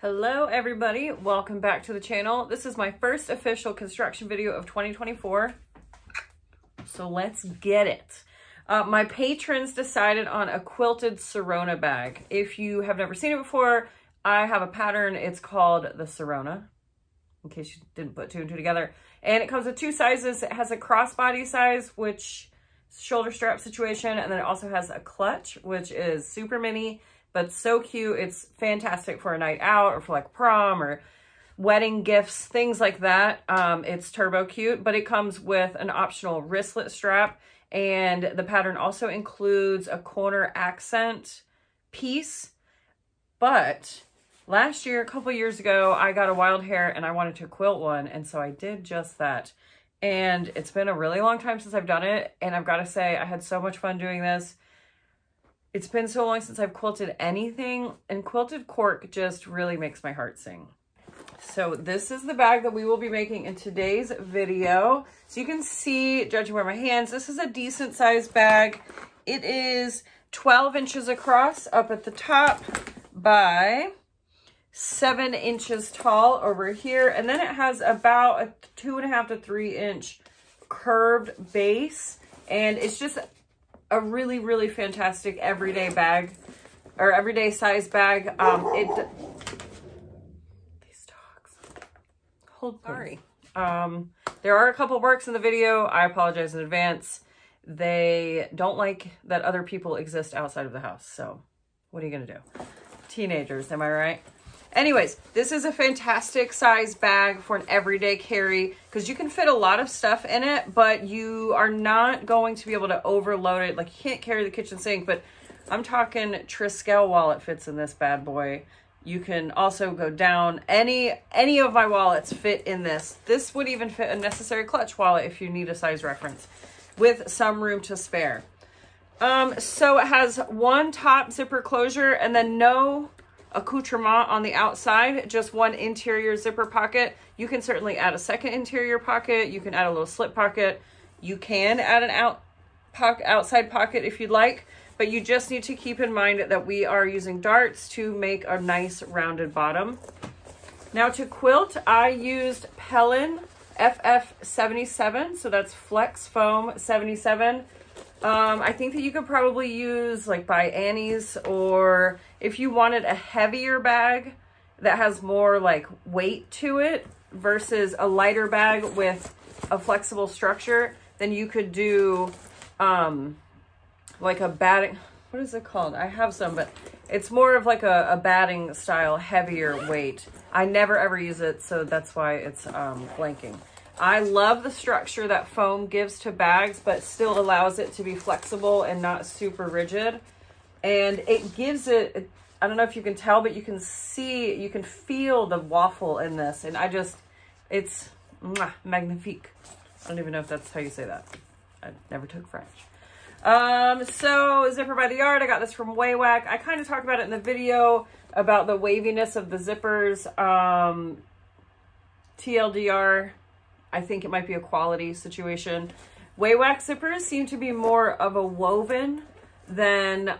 Hello everybody, welcome back to the channel. This is my first official construction video of 2024, so let's get it. My patrons decided on a quilted Sirona bag. If you have never seen it before, I have a pattern. It's called the Sirona, in case you didn't put two and two together. And it comes with two sizes. It has a crossbody size, which is shoulder strap situation, and then it also has a clutch, which is super mini, but so cute. It's fantastic for a night out or for like prom or wedding gifts, things like that. It's turbo cute, but it comes with an optional wristlet strap, and the pattern also includes a corner accent piece. But last year, a couple years ago, I got a wild hair and I wanted to quilt one, and so I did just that. And it's been a really long time since I've done it, and I've got to say I had so much fun doing this. It's been so long since I've quilted anything, and quilted cork just really makes my heart sing. So this is the bag that we will be making in today's video. So you can see, judging by my hands, this is a decent sized bag. It is 12 inches across up at the top by 7 inches tall over here. And then it has about a 2.5 to 3 inch curved base. And it's just a really, really fantastic everyday bag, or everyday size bag. These dogs. Hold, sorry. There are a couple works in the video. I apologize in advance. They don't like that other people exist outside of the house. So what are you gonna do? Teenagers, am I right? Anyways, this is a fantastic size bag for an everyday carry because you can fit a lot of stuff in it, but you are not going to be able to overload it. Like, you can't carry the kitchen sink, but I'm talking Triskel wallet fits in this bad boy. You can also go down. Any of my wallets fit in this. This would even fit a necessary clutch wallet if you need a size reference, with some room to spare. So it has one top zipper closure and then no accoutrement on the outside, just one interior zipper pocket. You can certainly add a second interior pocket. You can add a little slip pocket. You can add an outside pocket if you'd like, but you just need to keep in mind that we are using darts to make a nice rounded bottom. Now to quilt, I used Pellin FF77, so that's Flex Foam 77. I think that you could probably use like by Annie's, or if you wanted a heavier bag that has more like weight to it versus a lighter bag with a flexible structure, then you could do like a batting, what is it called? I have some, but it's more of like a batting style, heavier weight. I never ever use it, so that's why it's blanking. I love the structure that foam gives to bags, but still allows it to be flexible and not super rigid. And it gives it, I don't know if you can tell, but you can see, you can feel the waffle in this. And it's magnifique. I don't even know if that's how you say that. I never took French. So zipper by the yard, I got this from Waywack. I kind of talked about it in the video about the waviness of the zippers. TLDR, I think it might be a quality situation. Waywack zippers seem to be more of a woven than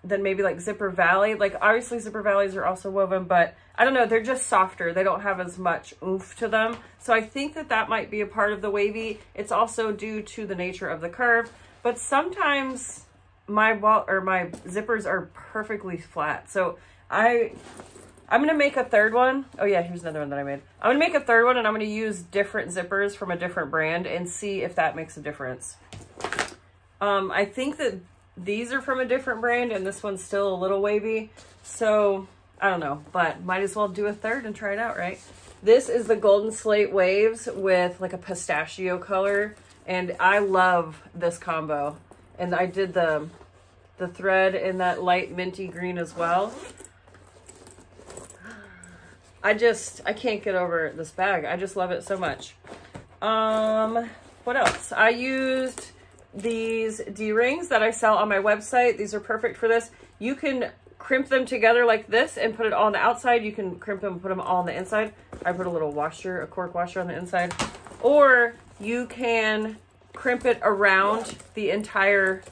maybe like Zipper Valley. Like, obviously Zipper Valleys are also woven, but I don't know, they're just softer. They don't have as much oomph to them. So I think that that might be a part of the wavy. It's also due to the nature of the curve, but sometimes my zippers are perfectly flat. So I'm going to make a third one. Oh yeah, here's another one that I made. I'm going to make a third one, and I'm going to use different zippers from a different brand and see if that makes a difference. I think that these are from a different brand and this one's still a little wavy. So I don't know, but might as well do a third and try it out, right? This is the Golden Slate Waves with like a pistachio color, and I love this combo. And I did the thread in that light minty green as well. I can't get over this bag. I just love it so much. What else? I used these D-rings that I sell on my website. These are perfect for this. You can crimp them together like this and put it all on the outside. You can crimp them and put them all on the inside. I put a little washer, a cork washer on the inside. Or you can crimp it around the entire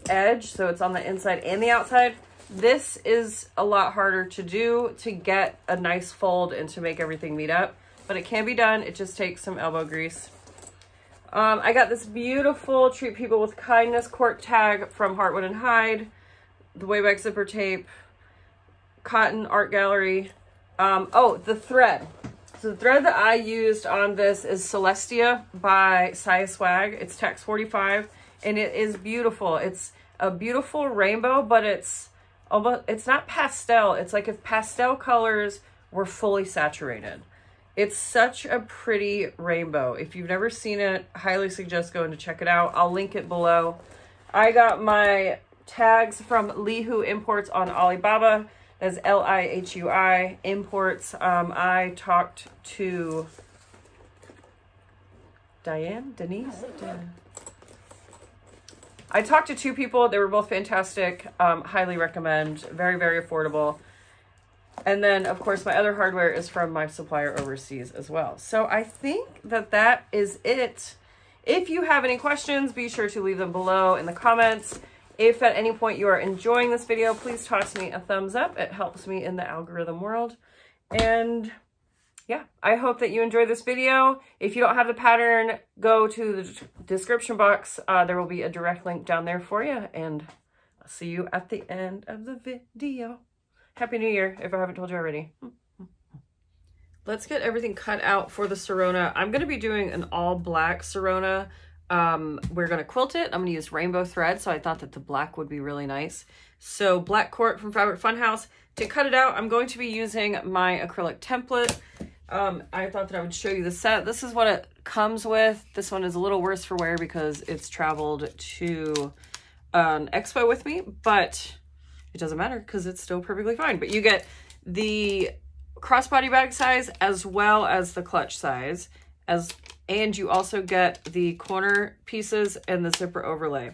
edge, so it's on the inside and the outside. This is a lot harder to do, to get a nice fold and to make everything meet up, but it can be done. It just takes some elbow grease. I got this beautiful Treat People with Kindness cork tag from Heartwood and Hyde, the Wayback Zipper Tape, Cotton Art Gallery. Oh, the thread. So the thread that I used on this is Celestia by Saya Swag. It's Tex 45, and it is beautiful. It's a beautiful rainbow, but it's not pastel. It's like if pastel colors were fully saturated. It's such a pretty rainbow. If you've never seen it, highly suggest going to check it out. I'll link it below. I got my tags from Lihu Imports on Alibaba. That's Lihui Imports. I talked to Denise? I talked to two people. They were both fantastic. Highly recommend. Very, very affordable. And then, of course, my other hardware is from my supplier overseas as well. So I think that that is it. If you have any questions, be sure to leave them below in the comments. If at any point you are enjoying this video, please toss me a thumbs up. It helps me in the algorithm world. And yeah, I hope that you enjoyed this video. If you don't have the pattern, go to the description box. There will be a direct link down there for you. And I'll see you at the end of the video. Happy New Year, if I haven't told you already. Let's get everything cut out for the Sirona. I'm going to be doing an all black Sirona. We're going to quilt it. I'm going to use rainbow thread, so I thought that the black would be really nice. So black cork from Fabric Funhouse. To cut it out, I'm going to be using my acrylic template. I thought that I would show you the set. This is what it comes with. This one is a little worse for wear because it's traveled to an expo with me, but it doesn't matter because it's still perfectly fine. But you get the crossbody bag size as well as the clutch size, and you also get the corner pieces and the zipper overlay.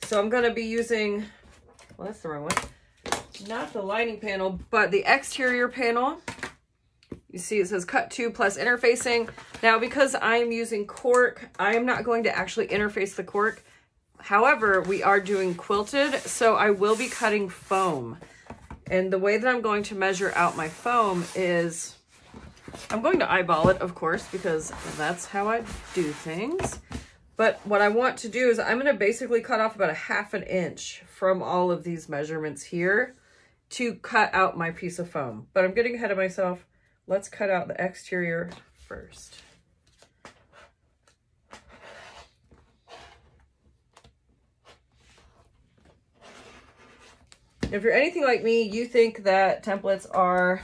So I'm going to be using, well, that's the wrong one, not the lining panel, but the exterior panel. You see it says cut 2 plus interfacing. Now, because I'm using cork, I am not going to actually interface the cork. However, we are doing quilted, so I will be cutting foam. And the way that I'm going to measure out my foam is, I'm going to eyeball it, of course, because that's how I do things. But what I want to do is I'm going to basically cut off about 1/2 inch from all of these measurements here to cut out my piece of foam. But I'm getting ahead of myself. Let's cut out the exterior first. If you're anything like me, you think that templates are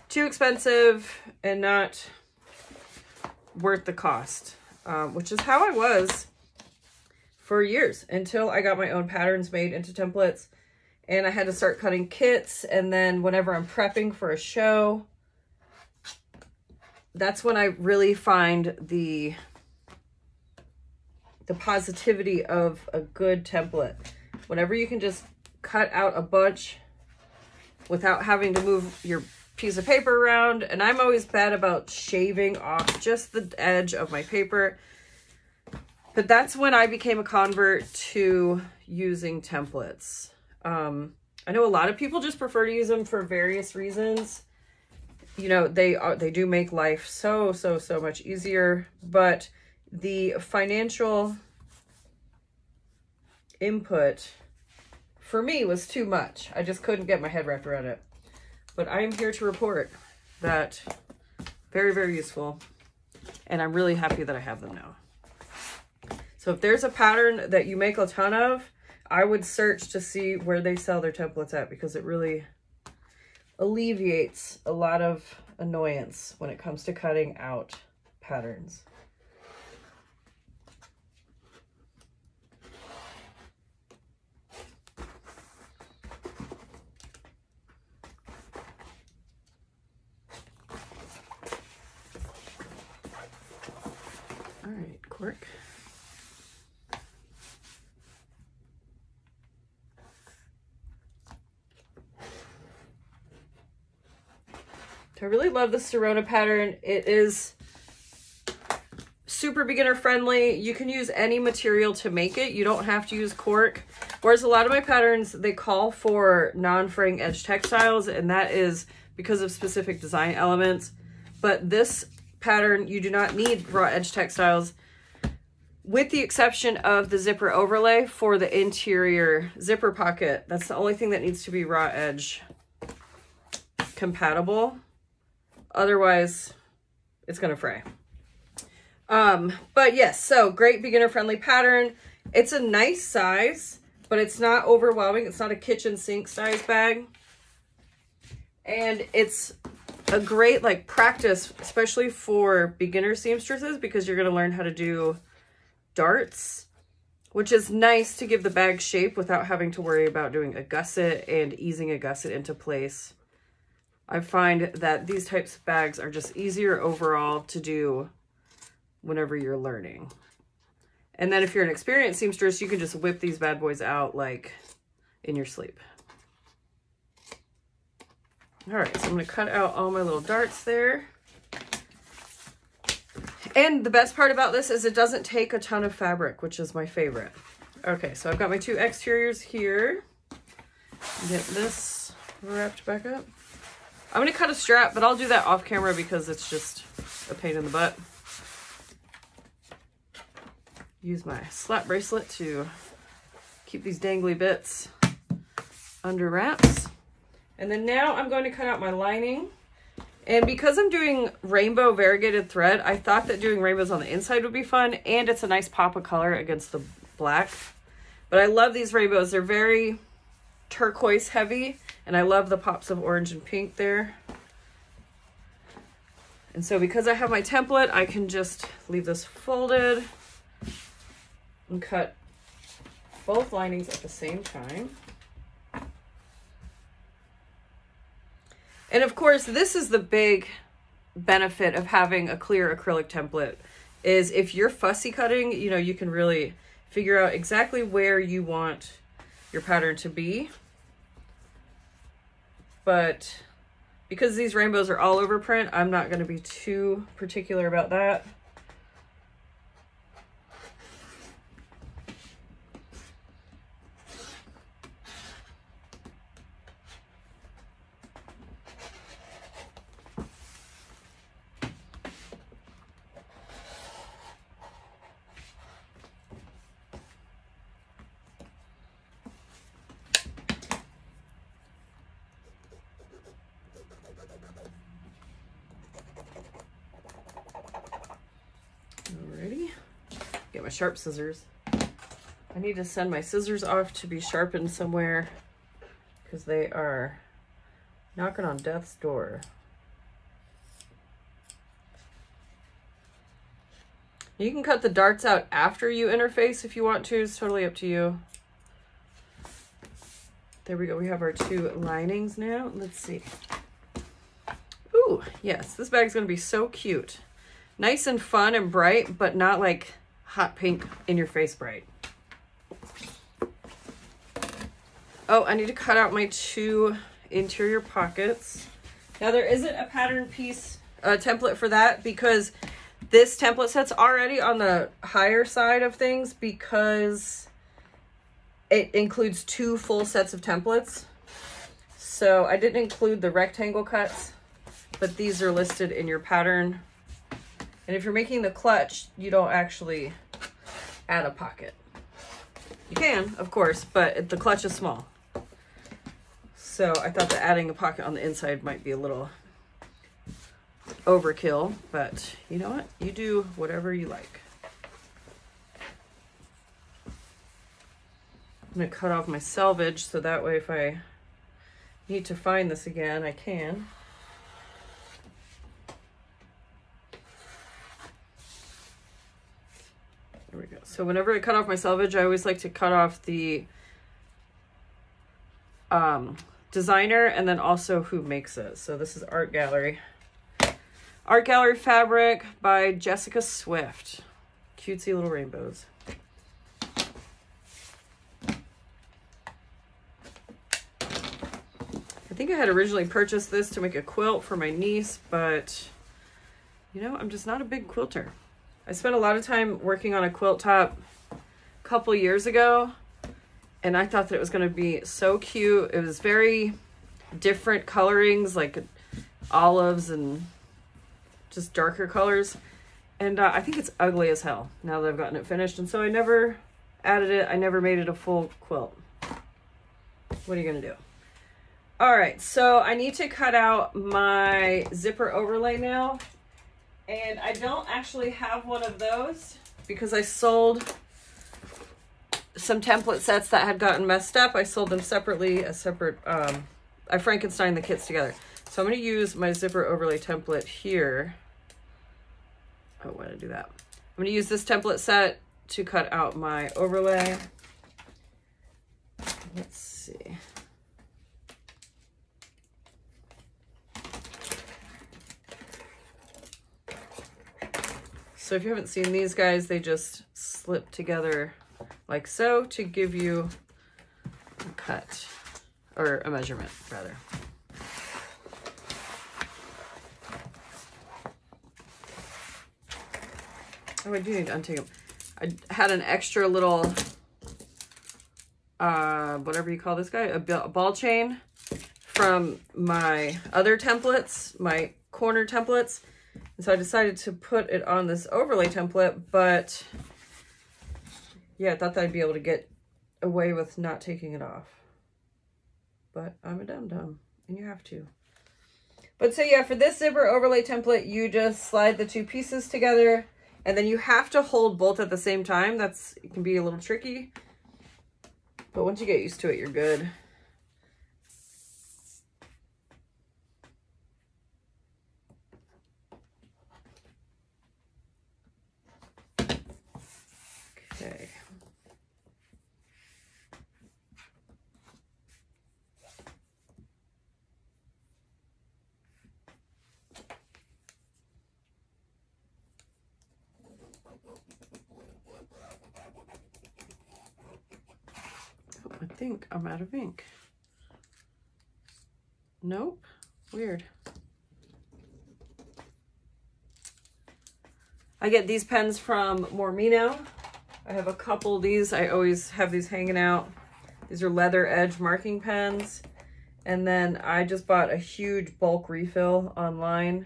too expensive and not worth the cost, which is how I was for years until I got my own patterns made into templates and I had to start cutting kits. And then whenever I'm prepping for a show, that's when I really find the positivity of a good template. Whenever you can just cut out a bunch without having to move your piece of paper around. And I'm always bad about shaving off just the edge of my paper. But that's when I became a convert to using templates. I know a lot of people just prefer to use them for various reasons. You know, they do make life so much easier, but the financial input for me was too much. I just couldn't get my head wrapped around it. But I am here to report that very useful, and I'm really happy that I have them now. So if there's a pattern that you make a ton of, I would search to see where they sell their templates at, because it really alleviates a lot of annoyance when it comes to cutting out patterns. All right, cork. I really love the Sirona pattern. It is super beginner friendly. You can use any material to make it. You don't have to use cork. Whereas a lot of my patterns, they call for non-fraying edge textiles, and that is because of specific design elements. But this pattern, you do not need raw edge textiles, with the exception of the zipper overlay for the interior zipper pocket. That's the only thing that needs to be raw edge compatible. Otherwise, it's gonna fray. But yes, so great beginner friendly pattern. It's a nice size, but it's not overwhelming. It's not a kitchen sink size bag. And it's a great like practice, especially for beginner seamstresses, because you're gonna learn how to do darts, which is nice to give the bag shape without having to worry about doing a gusset and easing a gusset into place. I find that these types of bags are just easier overall to do whenever you're learning. And then if you're an experienced seamstress, you can just whip these bad boys out like in your sleep. All right, so I'm gonna cut out all my little darts there. And the best part about this is it doesn't take a ton of fabric, which is my favorite. Okay, so I've got my two exteriors here. Get this wrapped back up. I'm gonna cut a strap, but I'll do that off camera because it's just a pain in the butt. Use my slap bracelet to keep these dangly bits under wraps. And then now I'm going to cut out my lining. And because I'm doing rainbow variegated thread, I thought that doing rainbows on the inside would be fun, and it's a nice pop of color against the black. But I love these rainbows. They're very turquoise heavy, and I love the pops of orange and pink there. And so because I have my template, I can just leave this folded and cut both linings at the same time. And of course, this is the big benefit of having a clear acrylic template, is if you're fussy cutting, you know, you can really figure out exactly where you want your pattern to be. But because these rainbows are all over print, I'm not going to be too particular about that. Get my sharp scissors. I need to send my scissors off to be sharpened somewhere because they are knocking on death's door. You can cut the darts out after you interface if you want to. It's totally up to you. There we go. We have our two linings now. Let's see. Ooh, yes. This bag's going to be so cute. Nice and fun and bright, but not like hot pink in your face bright. Oh, I need to cut out my two interior pockets. Now there isn't a pattern piece template for that because this template set's already on the higher side of things because it includes two full sets of templates. So I didn't include the rectangle cuts, but these are listed in your pattern. And if you're making the clutch, you don't actually add a pocket. You can, of course, but the clutch is small. So I thought that adding a pocket on the inside might be a little overkill, but you know what? You do whatever you like. I'm gonna cut off my selvage so that way if I need to find this again, I can. There we go. So whenever I cut off my selvage, I always like to cut off the designer and then also who makes it. So this is Art Gallery. Art Gallery fabric by Jessica Swift. Cutesy little rainbows. I think I had originally purchased this to make a quilt for my niece, but you know, I'm just not a big quilter. I spent a lot of time working on a quilt top a couple years ago, and I thought that it was going to be so cute. It was very different colorings, like olives and just darker colors. And I think it's ugly as hell now that I've gotten it finished. And so I never added it. I never made it a full quilt. What are you going to do? All right, so I need to cut out my zipper overlay now. And I don't actually have one of those because I sold some template sets that had gotten messed up. I sold them separately, I Frankensteined the kits together. So I'm going to use my zipper overlay template here. Oh, why did I do that? I'm going to use this template set to cut out my overlay. Let's see. So if you haven't seen these guys, they just slip together like so to give you a cut, or a measurement rather. Oh, I do need to untake them. I had an extra little, whatever you call this guy, a ball chain from my other templates, my corner templates. And so I decided to put it on this overlay template, but yeah, I thought that I'd be able to get away with not taking it off. But I'm a dum-dum, and you have to. But so yeah, for this zipper overlay template, you just slide the two pieces together, and then you have to hold both at the same time. It can be a little tricky, but once you get used to it, you're good. Okay. Oh, I think I'm out of ink. Nope. Weird. I get these pens from Mormino. I have a couple of these. I always have these hanging out. These are leather edge marking pens. And then I just bought a huge bulk refill online.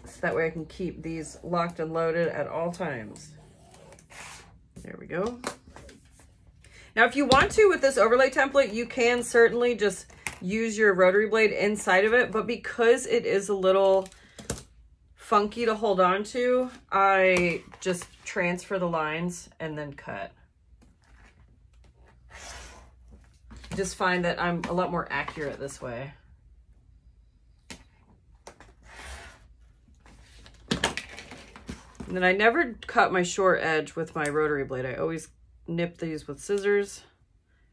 So that way I can keep these locked and loaded at all times. There we go. Now, if you want to, with this overlay template, you can certainly just use your rotary blade inside of it. But because it is a little funky to hold on to, I just transfer the lines and then cut. Just find that I'm a lot more accurate this way. And then I never cut my short edge with my rotary blade. I always nip these with scissors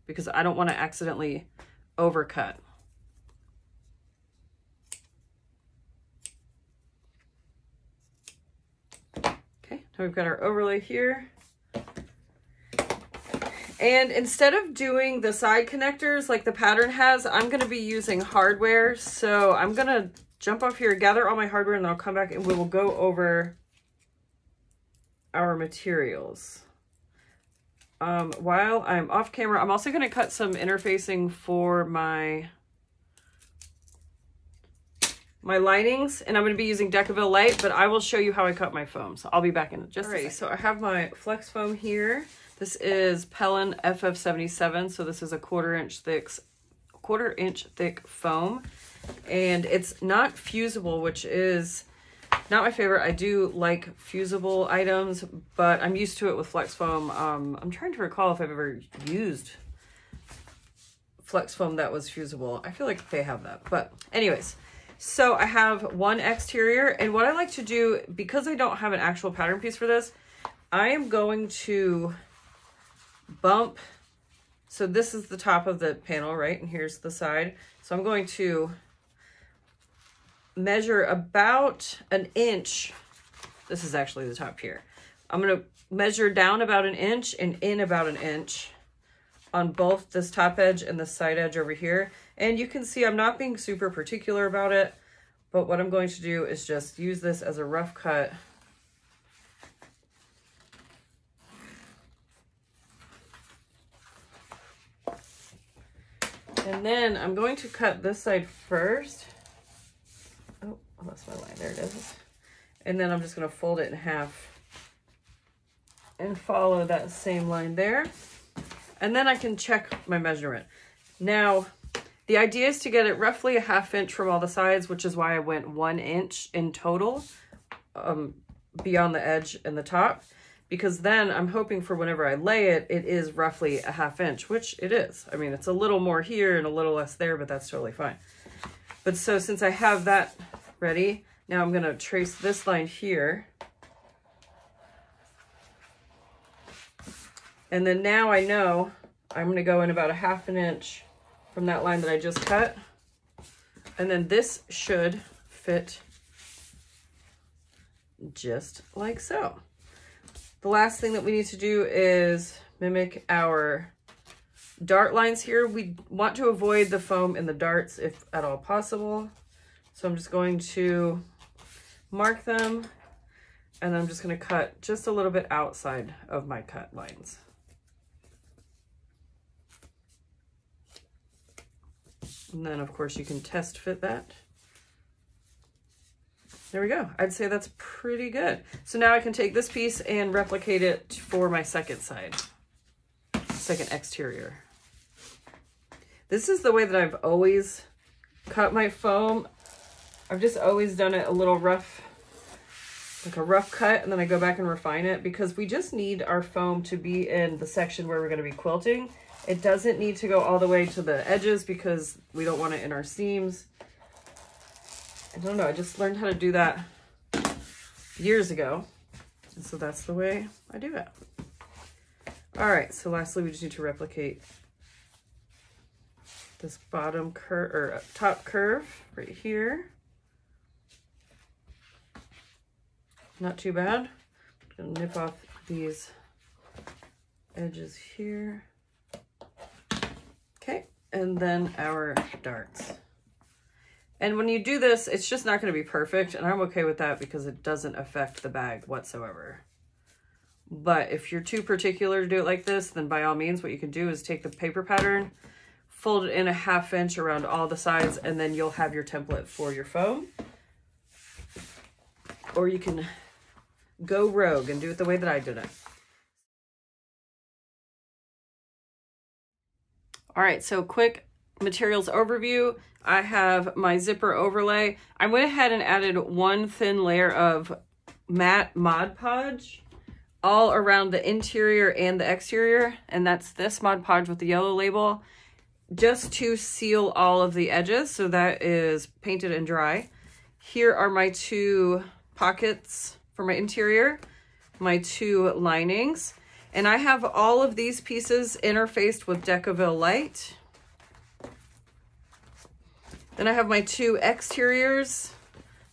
because I don't want to accidentally overcut. Okay, now we've got our overlay here. And instead of doing the side connectors like the pattern has, I'm going to be using hardware. So I'm going to jump off here, gather all my hardware, and then I'll come back and we will go over our materials. While I'm off camera, I'm also going to cut some interfacing for my linings, and I'm going to be using Decaville Light, but I will show you how I cut my foam. So I'll be back in just a second. So I have my flex foam here. This is Pellon FF77, so this is a quarter inch thick foam, and it's not fusible, which is not my favorite. I do like fusible items, but I'm used to it with flex foam. I'm trying to recall if I've ever used flex foam that was fusible. I feel like they have that, but anyways. So I have one exterior, and what I like to do, because I don't have an actual pattern piece for this, I am going to bump. So this is the top of the panel, right? And here's the side. So I'm going to measure about an inch. This is actually the top here. I'm going to measure down about an inch and in about an inch on both this top edge and the side edge over here. And you can see I'm not being super particular about it, but what I'm going to do is just use this as a rough cut And then I'm going to cut this side first. Oh, I lost my line. There it is. And then I'm just going to fold it in half and follow that same line there. And then I can check my measurement. Now, the idea is to get it roughly a 1/2 inch from all the sides, which is why I went 1 inch in total beyond the edge and the top. Because then I'm hoping for whenever I lay it, it is roughly a 1/2 inch, which it is. I mean, it's a little more here and a little less there, but that's totally fine. But so since I have that ready, now I'm gonna trace this line here. And then now I know I'm gonna go in about a 1/2 inch from that line that I just cut. And then this should fit just like so. The last thing that we need to do is mimic our dart lines here. We want to avoid the foam in the darts if at all possible. So I'm just going to mark them, and I'm just going to cut just a little bit outside of my cut lines. And then of course you can test fit that. There we go. I'd say that's pretty good. So now I can take this piece and replicate it for my second side, second exterior. This is the way that I've always cut my foam. I've just always done it a little rough, like a rough cut, and then I go back and refine it because we just need our foam to be in the section where we're going to be quilting. It doesn't need to go all the way to the edges because we don't want it in our seams. I don't know, I just learned how to do that years ago. And so that's the way I do it. All right, so lastly, we just need to replicate this bottom curve or top curve right here. Not too bad. I'm gonna nip off these edges here. Okay, and then our darts. And when you do this, it's just not going to be perfect, and I'm okay with that because it doesn't affect the bag whatsoever. But if you're too particular to do it like this, then by all means, what you can do is take the paper pattern, fold it in a 1/2 inch around all the sides, and then you'll have your template for your foam. Or you can go rogue and do it the way that I did it. All right, so quick materials overview. I have my zipper overlay. I went ahead and added 1 thin layer of matte Mod Podge all around the interior and the exterior, and that's this Mod Podge with the yellow label, just to seal all of the edges. So that is painted and dry. Here are my 2 pockets for my interior, my 2 linings, and I have all of these pieces interfaced with Decaville Light. Then I have my 2 exteriors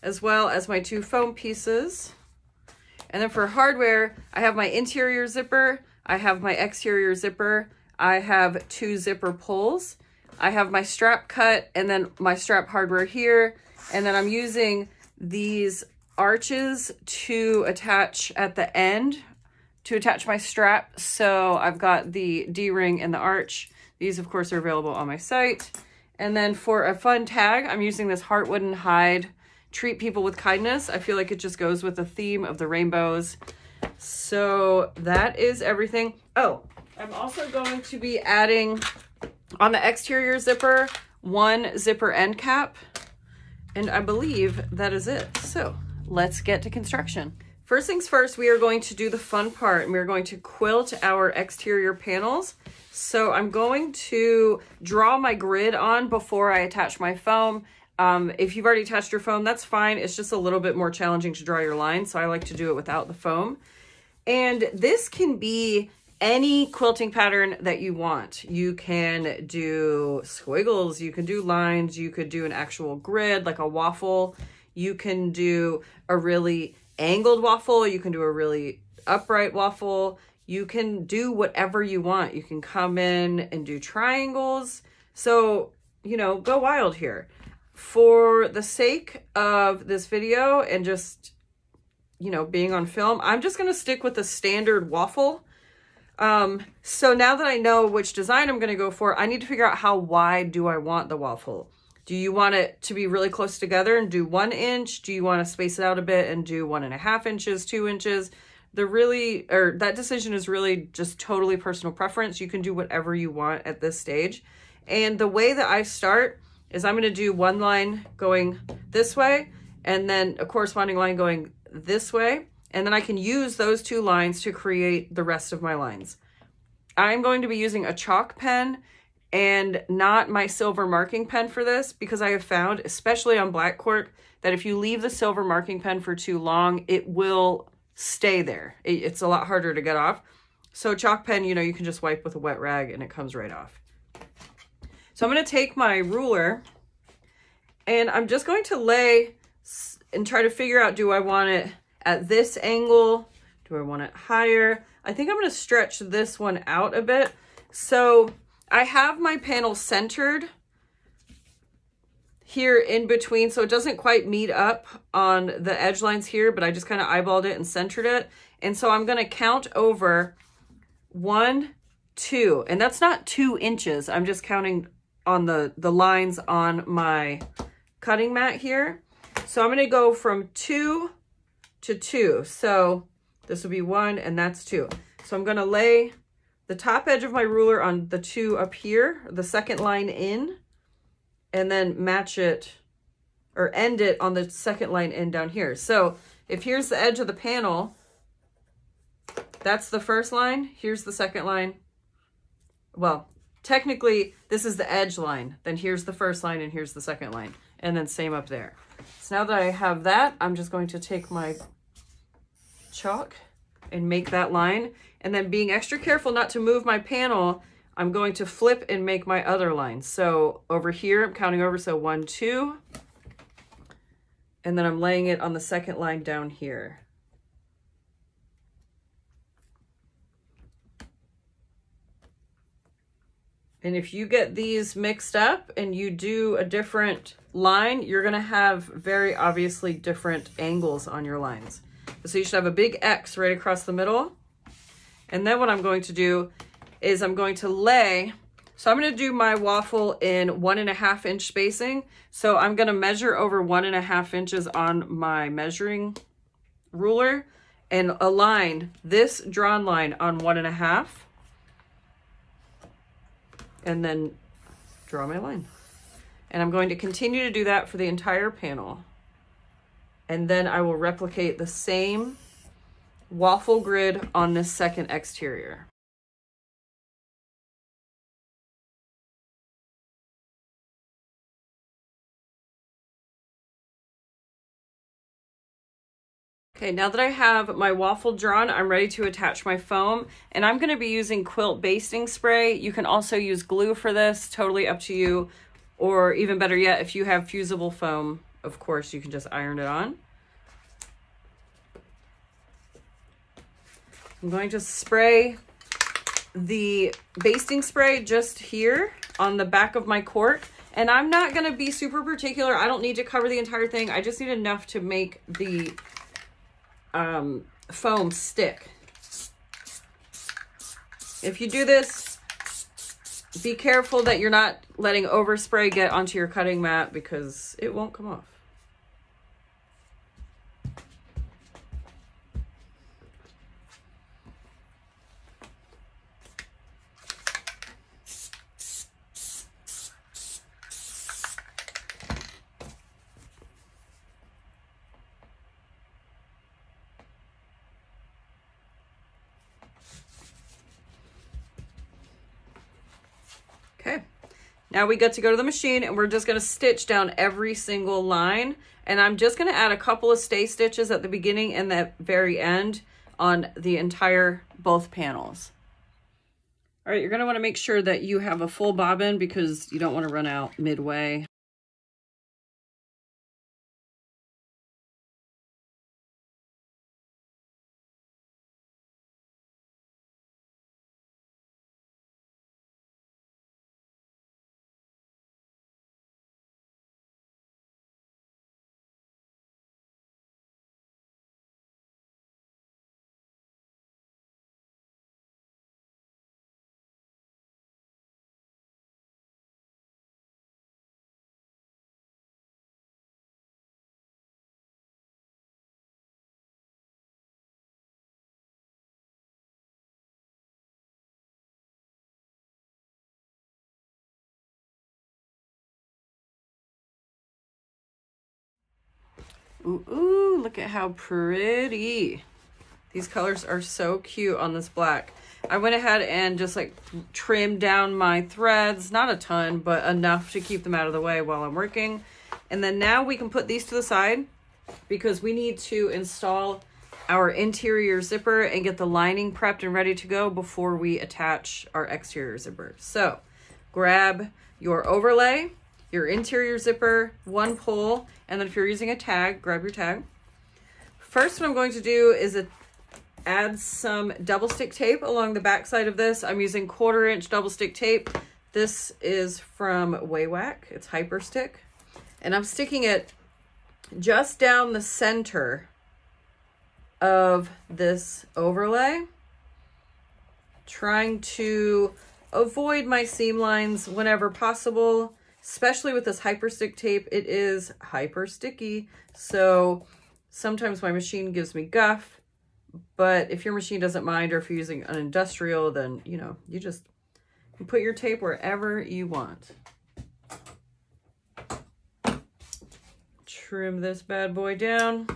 as well as my 2 foam pieces. And then for hardware, I have my interior zipper, I have my exterior zipper, I have 2 zipper pulls, I have my strap cut, and then my strap hardware here. And then I'm using these arches to attach at the end to attach my strap. So I've got the D-ring and the arch. These of course are available on my site. And then for a fun tag, I'm using this Heartwood and Hide Treat People with Kindness. I feel like it just goes with the theme of the rainbows. So that is everything. Oh, I'm also going to be adding on the exterior zipper 1 zipper end cap. And I believe that is it. So let's get to construction. First things first, we are going to do the fun part, and we're going to quilt our exterior panels. So I'm going to draw my grid on before I attach my foam. If you've already attached your foam, that's fine. It's just a little bit more challenging to draw your lines, so I like to do it without the foam. And this can be any quilting pattern that you want. You can do squiggles, you can do lines, you could do an actual grid like a waffle. You can do a really angled waffle, you can do a really upright waffle. You can do whatever you want. You can come in and do triangles. So, you know, go wild here. For the sake of this video and just, you know, being on film, I'm just going to stick with the standard waffle. So now that I know which design I'm going to go for, I need to figure out how wide do I want the waffle. Do you want it to be really close together and do 1 inch? Do you want to space it out a bit and do 1.5 inches, 2 inches? That decision is really just totally personal preference. You can do whatever you want at this stage. And the way that I start is I'm going to do one line going this way and then a corresponding line going this way. And then I can use those 2 lines to create the rest of my lines. I'm going to be using a chalk pen and not my silver marking pen for this, because I have found, especially on black cork, that if you leave the silver marking pen for too long, it will stay there. It's a lot harder to get off. So chalk pen, you know, you can just wipe with a wet rag and it comes right off. So I'm going to take my ruler and I'm just going to lay and try to figure out, do I want it at this angle? Do I want it higher? I think I'm going to stretch this one out a bit. So I have my panel centered here in between, so it doesn't quite meet up on the edge lines here, but I just kind of eyeballed it and centered it. And so I'm going to count over 1, 2, and that's not 2 inches. I'm just counting on the lines on my cutting mat here. So I'm going to go from 2 to 2. So this will be 1 and that's 2. So I'm going to lay the top edge of my ruler on the 2 up here, the second line in, and then match it or end it on the second line in down here. So if here's the edge of the panel, that's the first line, here's the second line. Well, technically this is the edge line, then here's the first line and here's the second line, and then same up there. So now that I have that, I'm just going to take my chalk and make that line, and then being extra careful not to move my panel, I'm going to flip and make my other line. So over here, I'm counting over, so 1, 2, and then I'm laying it on the second line down here. And if you get these mixed up and you do a different line, you're gonna have very obviously different angles on your lines. So you should have a big X right across the middle. And then what I'm going to do is I'm going to lay, so I'm going to do my waffle in 1.5 inch spacing. So I'm going to measure over 1.5 inches on my measuring ruler and align this drawn line on 1.5, and then draw my line. And I'm going to continue to do that for the entire panel. And then I will replicate the same waffle grid on this second exterior. Okay, now that I have my waffle drawn, I'm ready to attach my foam, and I'm going to be using quilt basting spray. You can also use glue for this, totally up to you, or even better yet, if you have fusible foam, of course, you can just iron it on. I'm going to spray the basting spray just here on the back of my cork, and I'm not going to be super particular. I don't need to cover the entire thing. I just need enough to make the foam stick. If you do this, be careful that you're not letting overspray get onto your cutting mat because it won't come off. Okay, now we get to go to the machine and we're just going to stitch down every single line. And I'm just going to add a couple of stay stitches at the beginning and the very end on the entire both panels. All right, you're going to want to make sure that you have a full bobbin because you don't want to run out midway. Ooh, ooh, look at how pretty. These colors are so cute on this black. I went ahead and just like trimmed down my threads, not a ton, but enough to keep them out of the way while I'm working. And then now we can put these to the side because we need to install our interior zipper and get the lining prepped and ready to go before we attach our exterior zipper. So grab your overlay, your interior zipper, one pull, and then if you're using a tag, grab your tag. First, what I'm going to do is add some double stick tape along the back side of this. I'm using 1/4 inch double stick tape. This is from Waywack. It's Hyper Stick. And I'm sticking it just down the center of this overlay, trying to avoid my seam lines whenever possible, especially with this Hyper Stick tape. It is hyper sticky, so sometimes my machine gives me guff, but if your machine doesn't mind, or if you're using an industrial, then, you know, you put your tape wherever you want. Trim this bad boy down.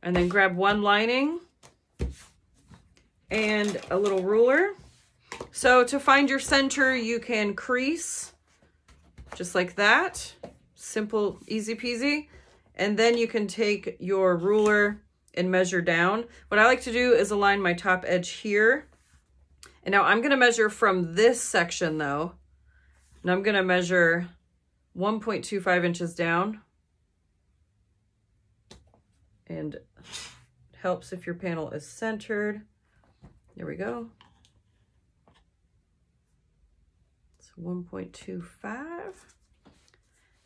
And then grab one lining and a little ruler. So to find your center, you can crease just like that. Simple, easy peasy. And then you can take your ruler and measure down. What I like to do is align my top edge here. And now I'm going to measure from this section though. And I'm going to measure 1.25 inches down. And it helps if your panel is centered. There we go. It's 1.25.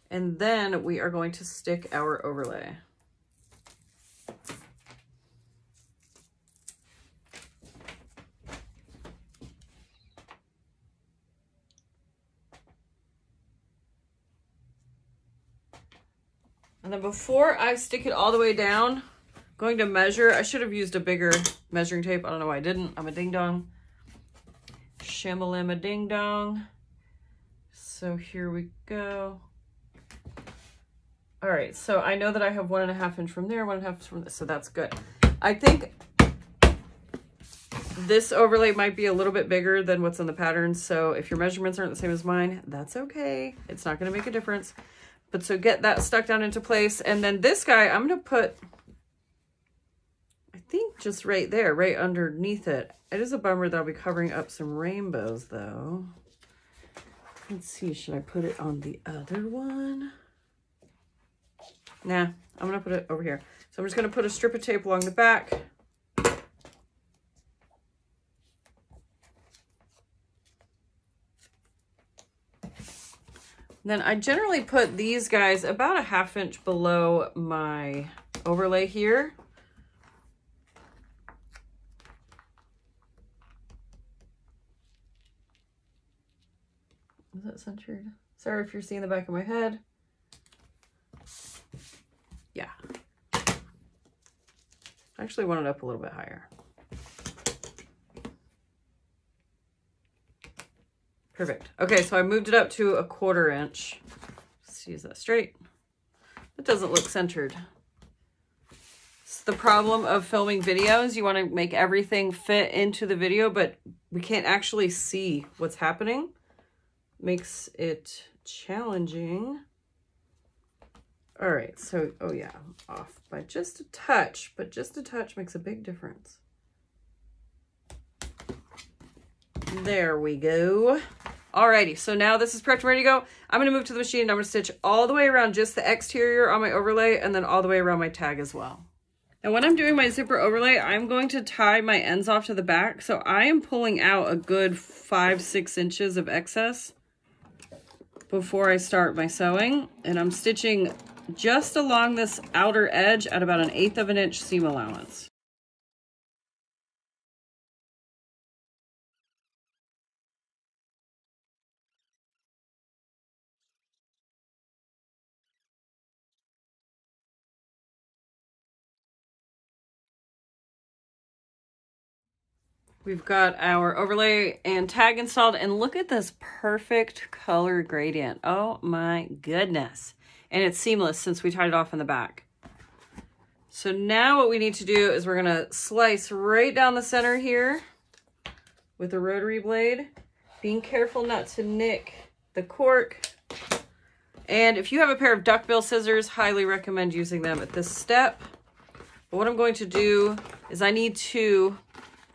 And then we are going to stick our overlay. And then before I stick it all the way down, I'm going to measure. I should have used a bigger measuring tape. I don't know why I didn't. I'm a ding-dong. Shimmalama ding-dong. So here we go. All right, so I know that I have 1.5 inch from there, 1.5 from this, so that's good. I think this overlay might be a little bit bigger than what's on the pattern, so if your measurements aren't the same as mine, that's okay. It's not gonna make a difference. But so get that stuck down into place. And then this guy, I'm gonna put, I think just right there, right underneath it. It is a bummer that I'll be covering up some rainbows though. Let's see, should I put it on the other one? Nah, I'm gonna put it over here. So I'm just gonna put a strip of tape along the back. Then I generally put these guys about 1/2 inch below my overlay here. Is that centered? Sorry if you're seeing the back of my head. Yeah. I actually want it up a little bit higher. Perfect. Okay, so I moved it up to 1/4 inch. Let's use that straight. It doesn't look centered. It's the problem of filming videos. You want to make everything fit into the video, but we can't actually see what's happening. Makes it challenging. All right, so, oh yeah, I'm off by just a touch, but just a touch makes a big difference. There we go. Alrighty, so now this is prepped and ready to go. I'm gonna move to the machine and I'm gonna stitch all the way around just the exterior on my overlay and then all the way around my tag as well. Now when I'm doing my zipper overlay, I'm going to tie my ends off to the back. So I am pulling out a good 5-6 inches of excess before I start my sewing. And I'm stitching just along this outer edge at about 1/8 of an inch seam allowance. We've got our overlay and tag installed, and look at this perfect color gradient. Oh my goodness. and it's seamless since we tied it off in the back. So now what we need to do is we're gonna slice right down the center here with a rotary blade, being careful not to nick the cork. And if you have a pair of duckbill scissors, highly recommend using them at this step. But what I'm going to do is I need to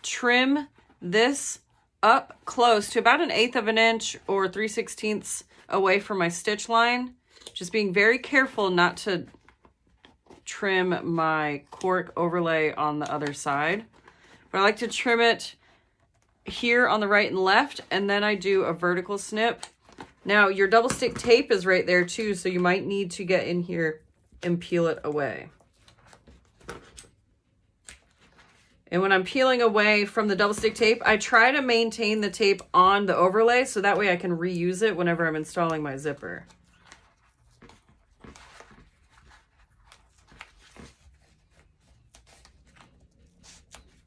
trim this up close to about 1/8 of an inch or 3/16 away from my stitch line. Just being very careful not to trim my cork overlay on the other side. But I like to trim it here on the right and left, and then I do a vertical snip. Now your double stick tape is right there too, so you might need to get in here and peel it away. And when I'm peeling away from the double stick tape, I try to maintain the tape on the overlay so that way I can reuse it whenever I'm installing my zipper.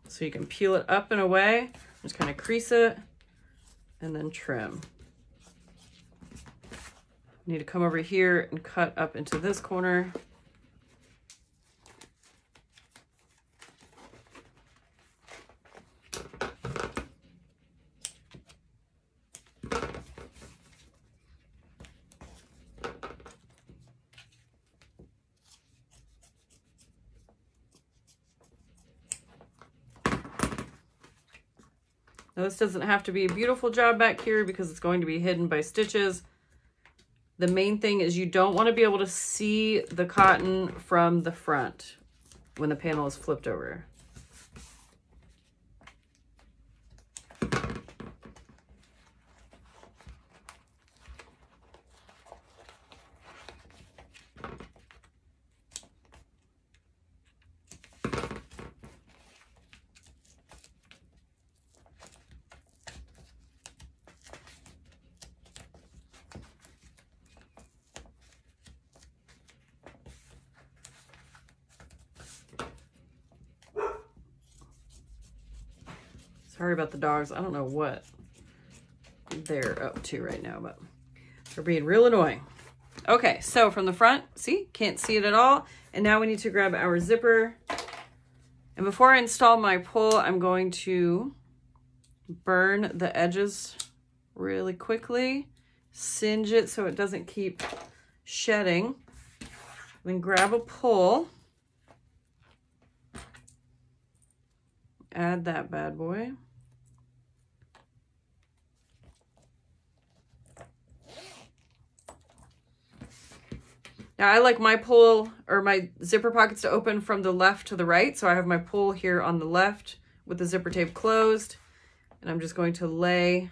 So you can peel it up and away, just kind of crease it and then trim. You need to come over here and cut up into this corner. Now this doesn't have to be a beautiful job back here because it's going to be hidden by stitches. The main thing is you don't want to be able to see the cotton from the front when the panel is flipped over. Sorry about the dogs. I don't know what they're up to right now, but they're being real annoying. Okay, so from the front, see, can't see it at all. And now we need to grab our zipper. And before I install my pull, I'm going to burn the edges really quickly, singe it so it doesn't keep shedding. Then grab a pull, add that bad boy. Now I like my pull or my zipper pockets to open from the left to the right. So I have my pull here on the left with the zipper tape closed. And I'm just going to lay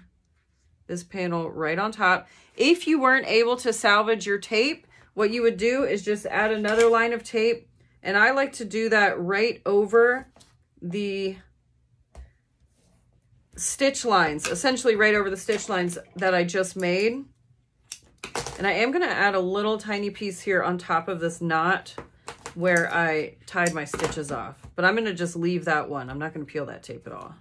this panel right on top. If you weren't able to salvage your tape, what you would do is just add another line of tape. And I like to do that right over the stitch lines, essentially right over the stitch lines that I just made. And I am going to add a little tiny piece here on top of this knot where I tied my stitches off. But I'm going to just leave that one. I'm not going to peel that tape at all.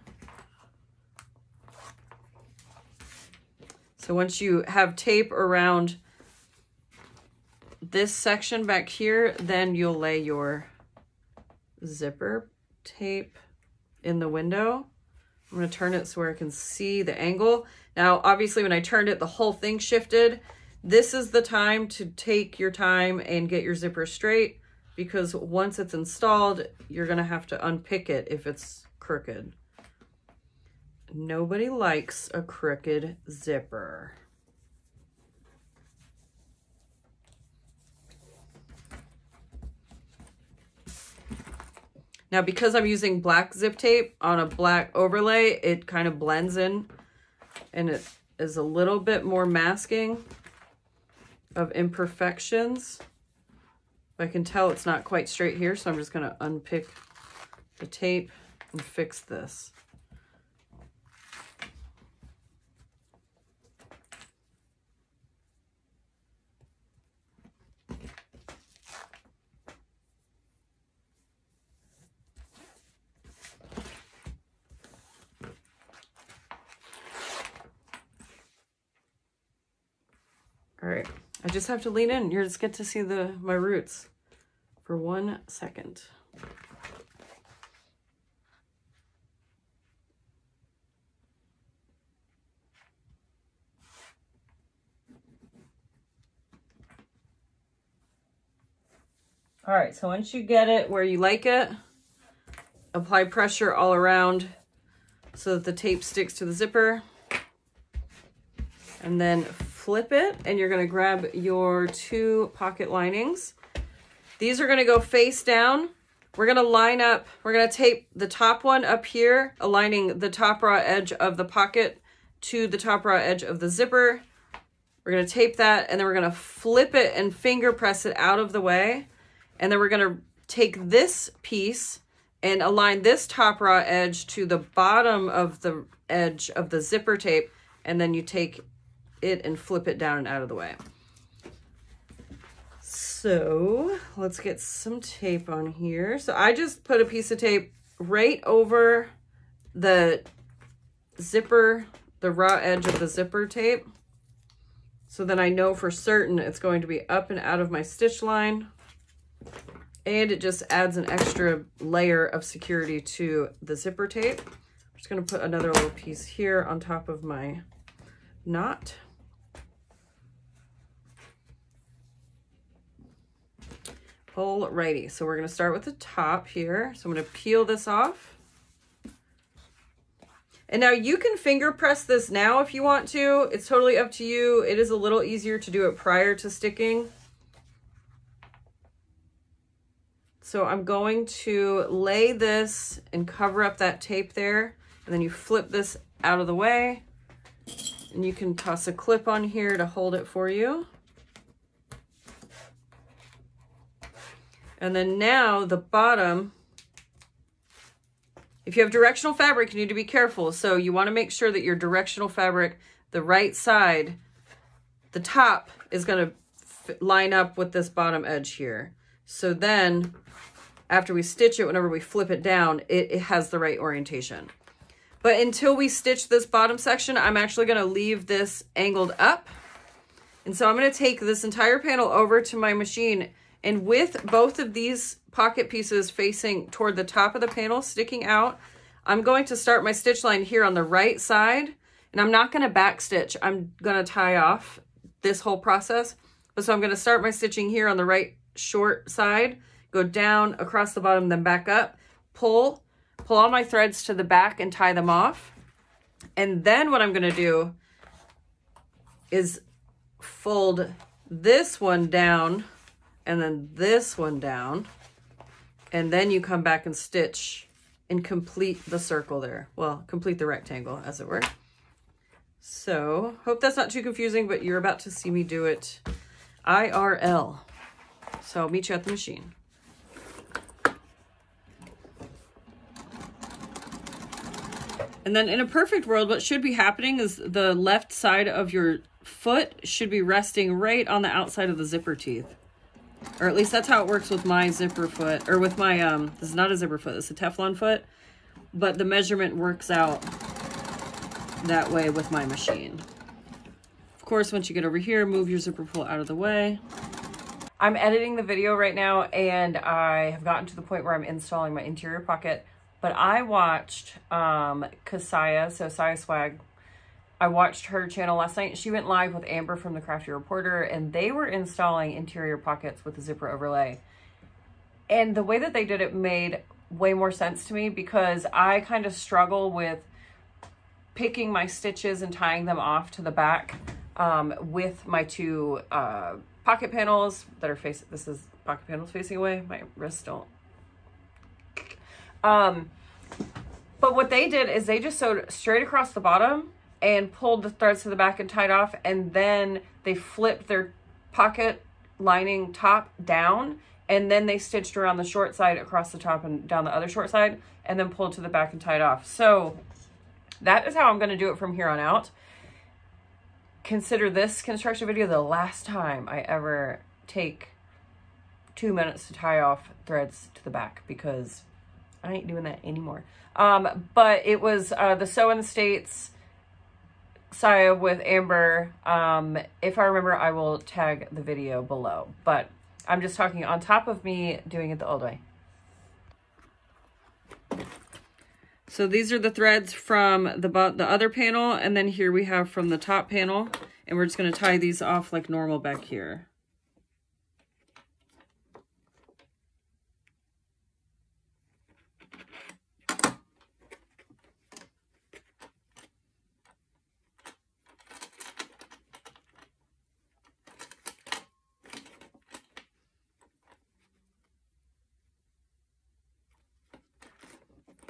So once you have tape around this section back here, then you'll lay your zipper tape in the window. I'm going to turn it so where I can see the angle. Now, obviously, when I turned it, the whole thing shifted. This is the time to take your time and get your zipper straight, because once it's installed, you're going to have to unpick it if it's crooked. Nobody likes a crooked zipper. Now, because I'm using black zip tape on a black overlay, it kind of blends in and it is a little bit more masking of imperfections. I can tell it's not quite straight here, so I'm just going to unpick the tape and fix this. All right, I just have to lean in. You just get to see my roots for 1 second. All right, so once you get it where you like it, apply pressure all around so that the tape sticks to the zipper. And then flip it, and you're gonna grab your 2 pocket linings. These are gonna go face down. We're gonna line up, we're gonna tape the top one up here, aligning the top raw edge of the pocket to the top raw edge of the zipper. We're gonna tape that, and then we're gonna flip it and finger press it out of the way. And then we're gonna take this piece and align this top raw edge to the bottom of the edge of the zipper tape, and then you take it and flip it down and out of the way. So let's get some tape on here. So I just put a piece of tape right over the zipper, the raw edge of the zipper tape. So then I know for certain it's going to be up and out of my stitch line. And it just adds an extra layer of security to the zipper tape. I'm just gonna put another little piece here on top of my knot. Alrighty, so we're gonna start with the top here. So I'm gonna peel this off. And now you can finger press this now if you want to. It's totally up to you. It is a little easier to do it prior to sticking. So I'm going to lay this and cover up that tape there. And then you flip this out of the way. And you can toss a clip on here to hold it for you. And then now the bottom, if you have directional fabric, you need to be careful. So you want to make sure that your directional fabric, the right side, the top is going to line up with this bottom edge here. So then after we stitch it, whenever we flip it down, it has the right orientation. But until we stitch this bottom section, I'm actually going to leave this angled up. And so I'm going to take this entire panel over to my machine, and with both of these pocket pieces facing toward the top of the panel sticking out, I'm going to start my stitch line here on the right side, and I'm not going to back stitch. I'm going to tie off this whole process. So I'm going to start my stitching here on the right short side, go down across the bottom, then back up, pull all my threads to the back and tie them off. And then what I'm going to do is fold this one down and then this one down, and then you come back and stitch and complete the circle there. Well, complete the rectangle, as it were. So, hope that's not too confusing, but you're about to see me do it IRL. So I'll meet you at the machine. And then in a perfect world, what should be happening is the left side of your foot should be resting right on the outside of the zipper teeth. Or at least that's how it works with my zipper foot, or with my, this is not a zipper foot, it's a Teflon foot, but the measurement works out that way with my machine. Of course, once you get over here, move your zipper pull out of the way. I'm editing the video right now, and I have gotten to the point where I'm installing my interior pocket, but I watched Kasaya, so Saya Swag, I watched her channel last night. She went live with Amber from the Crafty Reporter, and they were installing interior pockets with the zipper overlay. And the way that they did it made way more sense to me, because I kind of struggle with picking my stitches and tying them off to the back with my 2 pocket panels that are facing, this is pocket panels facing away. My wrists don't. But what they did is they just sewed straight across the bottom and pulled the threads to the back and tied off, and then they flipped their pocket lining top down, and then they stitched around the short side across the top and down the other short side, and then pulled to the back and tied off. So that is how I'm going to do it from here on out. Consider this construction video the last time I ever take 2 minutes to tie off threads to the back, because I ain't doing that anymore. But it was the Sew in the States Saya with Amber. If I remember, I will tag the video below, but I'm just talking on top of me doing it the old way. So these are the threads from the other panel, and then here we have from the top panel, and we're just going to tie these off like normal back here.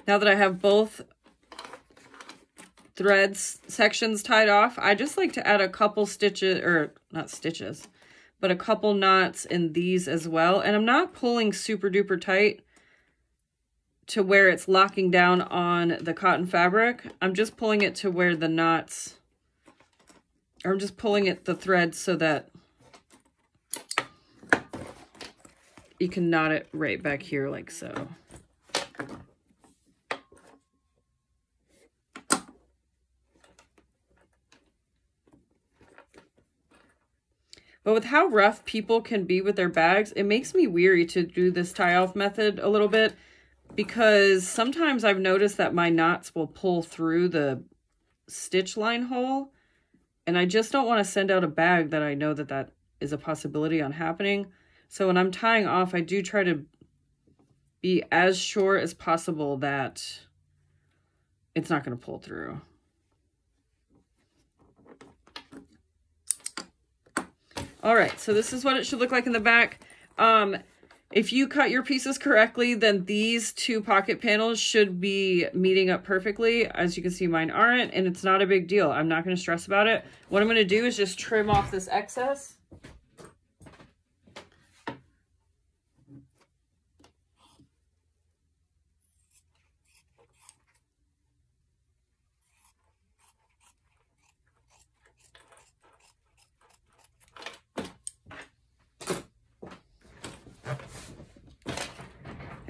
Now that I have both threads sections tied off, I just like to add a couple stitches, or not stitches, but a couple knots in these as well. And I'm not pulling super duper tight to where it's locking down on the cotton fabric. I'm just pulling it to where the knots, or I'm just pulling the thread so that you can knot it right back here like so. But with how rough people can be with their bags, it makes me weary to do this tie-off method a little bit, because sometimes I've noticed that my knots will pull through the stitch line hole, and I just don't want to send out a bag that I know that that is a possibility on happening. So when I'm tying off, I do try to be as sure as possible that it's not going to pull through. All right, so this is what it should look like in the back. If you cut your pieces correctly, then these two pocket panels should be meeting up perfectly. As you can see, mine aren't, and it's not a big deal. I'm not going to stress about it. What I'm going to do is just trim off this excess.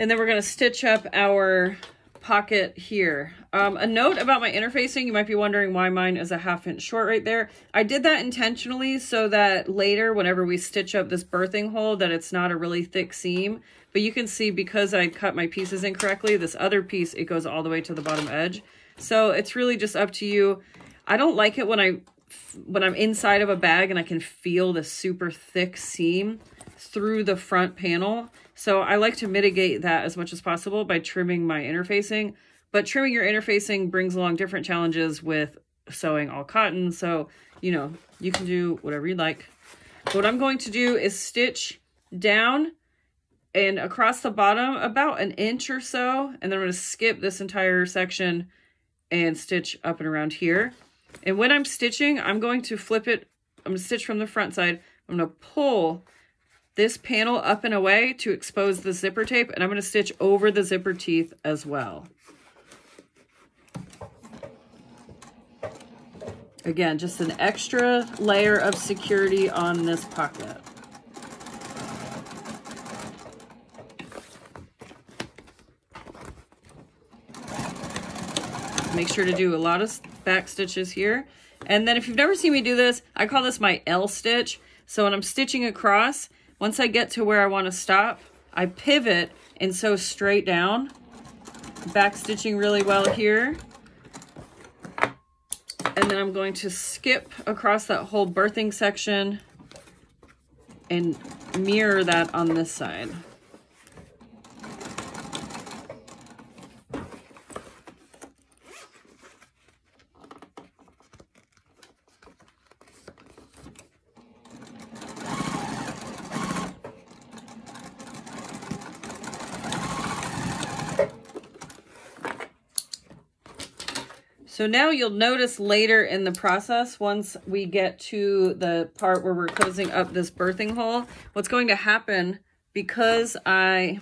And then we're going to stitch up our pocket here. A note about my interfacing, you might be wondering why mine is a 1/2 inch short right there. I did that intentionally so that later, whenever we stitch up this birthing hole, that it's not a really thick seam. But you can see, because I cut my pieces incorrectly, this other piece, it goes all the way to the bottom edge. So it's really just up to you. I don't like it when I'm inside of a bag and I can feel the super thick seam through the front panel. So I like to mitigate that as much as possible by trimming my interfacing. But trimming your interfacing brings along different challenges with sewing all cotton. So, you know, you can do whatever you like. But what I'm going to do is stitch down and across the bottom about 1 inch or so. And then I'm going to skip this entire section and stitch up and around here. And when I'm stitching, I'm going to flip it. I'm going to stitch from the front side. I'm going to pull this panel up and away to expose the zipper tape, and I'm going to stitch over the zipper teeth as well. Again, just an extra layer of security on this pocket. Make sure to do a lot of back stitches here. And then if you've never seen me do this, I call this my L stitch. So when I'm stitching across, once I get to where I want to stop, I pivot and sew straight down, back stitching really well here. And then I'm going to skip across that whole birthing section and mirror that on this side. So now you'll notice later in the process, once we get to the part where we're closing up this birthing hole, what's going to happen, because I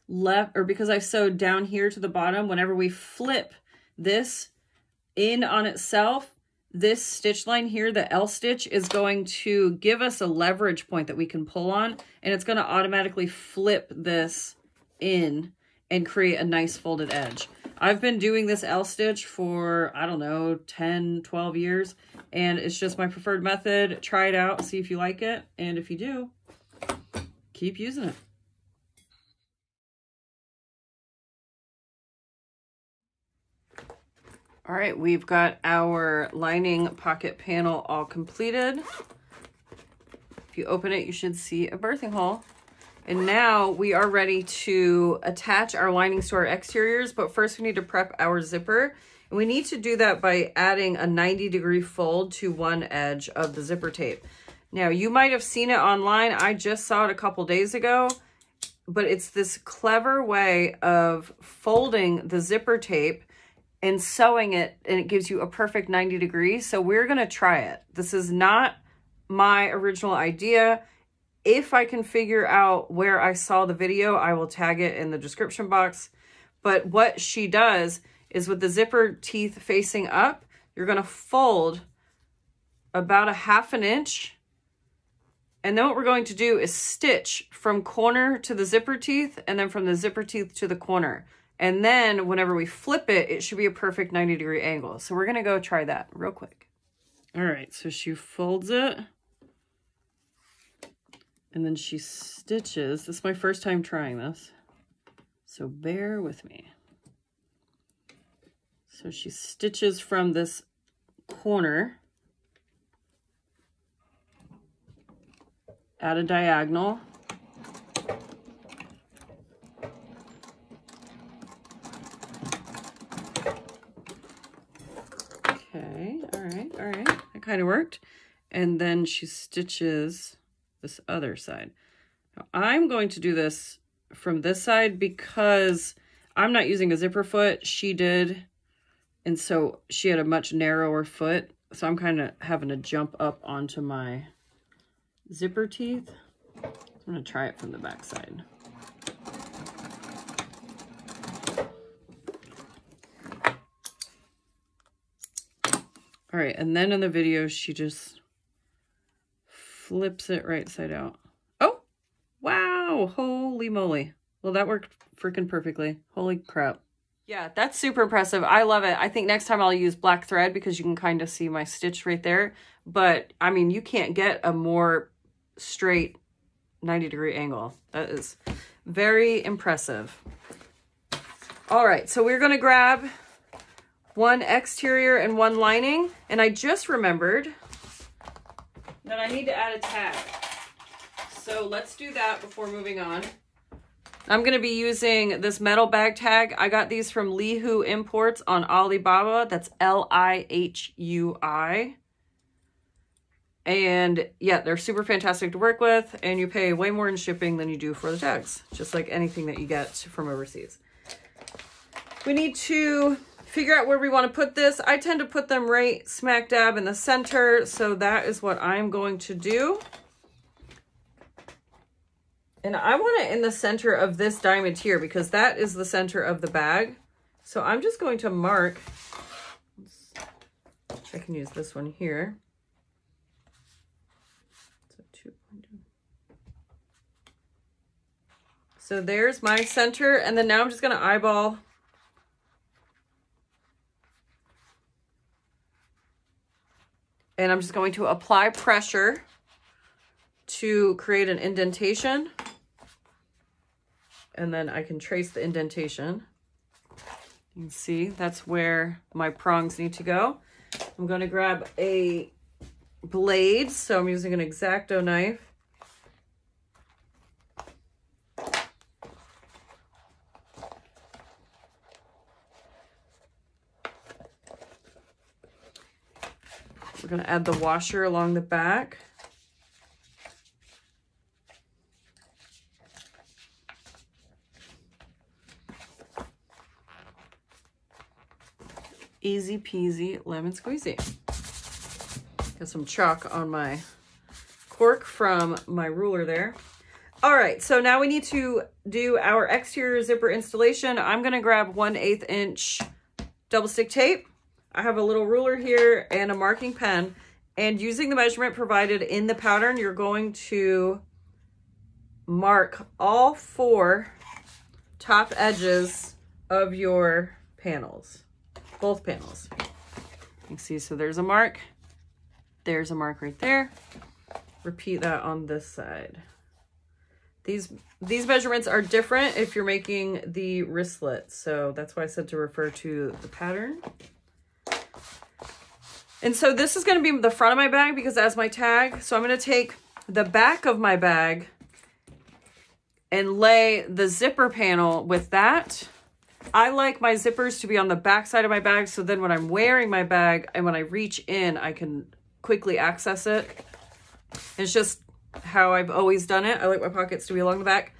sewed down here to the bottom, whenever we flip this in on itself, this stitch line here, the L stitch, is going to give us a leverage point that we can pull on, and it's going to automatically flip this in and create a nice folded edge. I've been doing this L stitch for, I don't know, 10, 12 years, and it's just my preferred method. Try it out, see if you like it, and if you do, keep using it. All right, we've got our lining pocket panel all completed. If you open it, you should see a birthing hole. And now we are ready to attach our linings to our exteriors, but first we need to prep our zipper. And we need to do that by adding a 90-degree fold to one edge of the zipper tape. Now, you might have seen it online. I just saw it a couple days ago, but it's this clever way of folding the zipper tape and sewing it, and it gives you a perfect 90 degrees. So we're gonna try it. This is not my original idea. If I can figure out where I saw the video, I will tag it in the description box. But what she does is with the zipper teeth facing up, you're gonna fold about a ½ inch. And then what we're going to do is stitch from corner to the zipper teeth and then from the zipper teeth to the corner. And then whenever we flip it, it should be a perfect 90-degree angle. So we're gonna go try that real quick. All right, so she folds it. And then she stitches. This is my first time trying this, so bear with me. So she stitches from this corner at a diagonal. Okay, all right, that kind of worked. And then she stitches this other side. Now, I'm going to do this from this side because I'm not using a zipper foot. She did, and so she had a much narrower foot. So I'm kind of having to jump up onto my zipper teeth. I'm gonna try it from the back side. All right, and then in the video, she just flips it right side out. Oh, wow, holy moly. Well, that worked freaking perfectly. Holy crap. Yeah, that's super impressive. I love it. I think next time I'll use black thread because you can kind of see my stitch right there. But, I mean, you can't get a more straight 90-degree angle. That is very impressive. All right, so we're going to grab one exterior and one lining. And I just remembered that I need to add a tag. So let's do that before moving on. I'm going to be using this metal bag tag. I got these from Lihu Imports on Alibaba. That's Lihui. And yeah, they're super fantastic to work with, and you pay way more in shipping than you do for the tags, just like anything that you get from overseas. We need to figure out where we want to put this. I tend to put them right smack dab in the center, so that is what I'm going to do. And I want it in the center of this diamond here because that is the center of the bag. So I'm just going to mark, I can use this one here. So there's my center, and then now I'm just going to eyeball. And I'm just going to apply pressure to create an indentation. And then I can trace the indentation. You can see that's where my prongs need to go. I'm going to grab a blade, so I'm using an X-Acto knife. We're going to add the washer along the back. Easy peasy lemon squeezy. Got some chalk on my cork from my ruler there. All right, so now we need to do our exterior zipper installation. I'm going to grab 1/8 inch double stick tape. I have a little ruler here and a marking pen, and using the measurement provided in the pattern, you're going to mark all 4 top edges of your panels, both panels. You can see, so there's a mark right there. Repeat that on this side. These measurements are different if you're making the wristlet, so that's why I said to refer to the pattern. And so this is going to be the front of my bag because that's my tag. So I'm going to take the back of my bag and lay the zipper panel with that. I like my zippers to be on the back side of my bag, so then when I'm wearing my bag and when I reach in, I can quickly access it. It's just how I've always done it. I like my pockets to be along the back.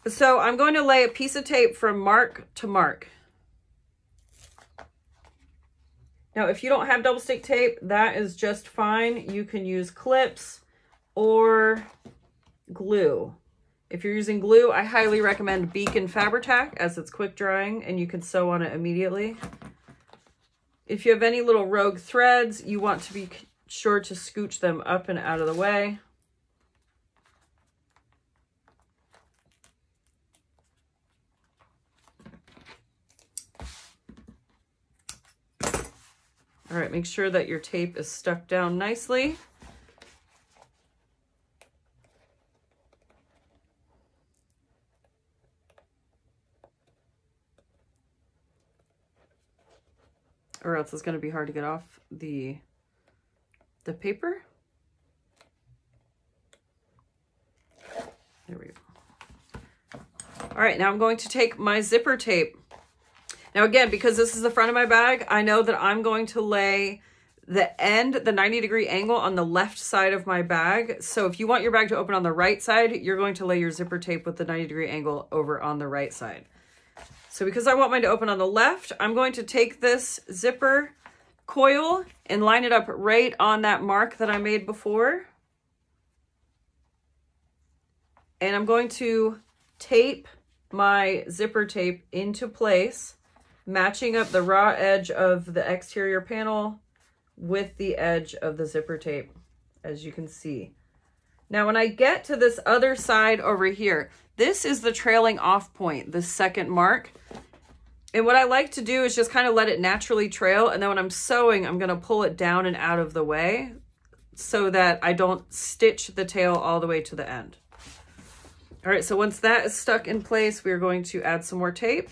So I'm going to lay a piece of tape from mark to mark. Now, if you don't have double stick tape, that is just fine. You can use clips or glue. If you're using glue, I highly recommend Beacon Fabri-Tac as it's quick drying and you can sew on it immediately. If you have any little rogue threads, you want to be sure to scooch them up and out of the way. All right, make sure that your tape is stuck down nicely. Or else it's going to be hard to get off the paper. There we go. All right, now I'm going to take my zipper tape. Now again, because this is the front of my bag, I know that I'm going to lay the end, the 90-degree angle on the left side of my bag. So if you want your bag to open on the right side, you're going to lay your zipper tape with the 90-degree angle over on the right side. So because I want mine to open on the left, I'm going to take this zipper coil and line it up right on that mark that I made before. And I'm going to tape my zipper tape into place, matching up the raw edge of the exterior panel with the edge of the zipper tape, as you can see. Now, when I get to this other side over here, this is the trailing off point, the second mark. And what I like to do is just kind of let it naturally trail. And then when I'm sewing, I'm going to pull it down and out of the way so that I don't stitch the tail all the way to the end. All right, so once that is stuck in place, we're going to add some more tape.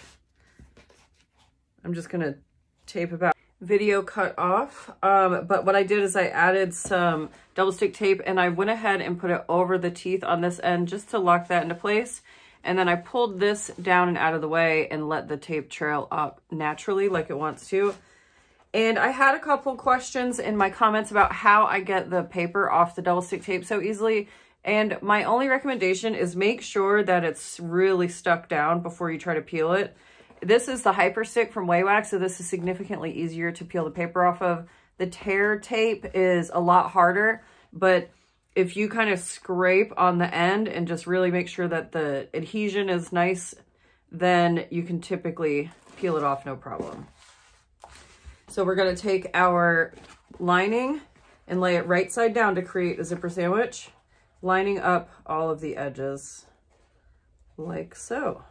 I'm just going to tape about video cut off. But what I did is I added some double stick tape and I went ahead and put it over the teeth on this end just to lock that into place. And then I pulled this down and out of the way and let the tape trail up naturally like it wants to. And I had a couple questions in my comments about how I get the paper off the double stick tape so easily. And my only recommendation is make sure that it's really stuck down before you try to peel it. This is the Hyper Stick from Waywax, so this is significantly easier to peel the paper off of. The tear tape is a lot harder, but if you kind of scrape on the end and just really make sure that the adhesion is nice, then you can typically peel it off no problem. So we're going to take our lining and lay it right side down to create a zipper sandwich, lining up all of the edges like so.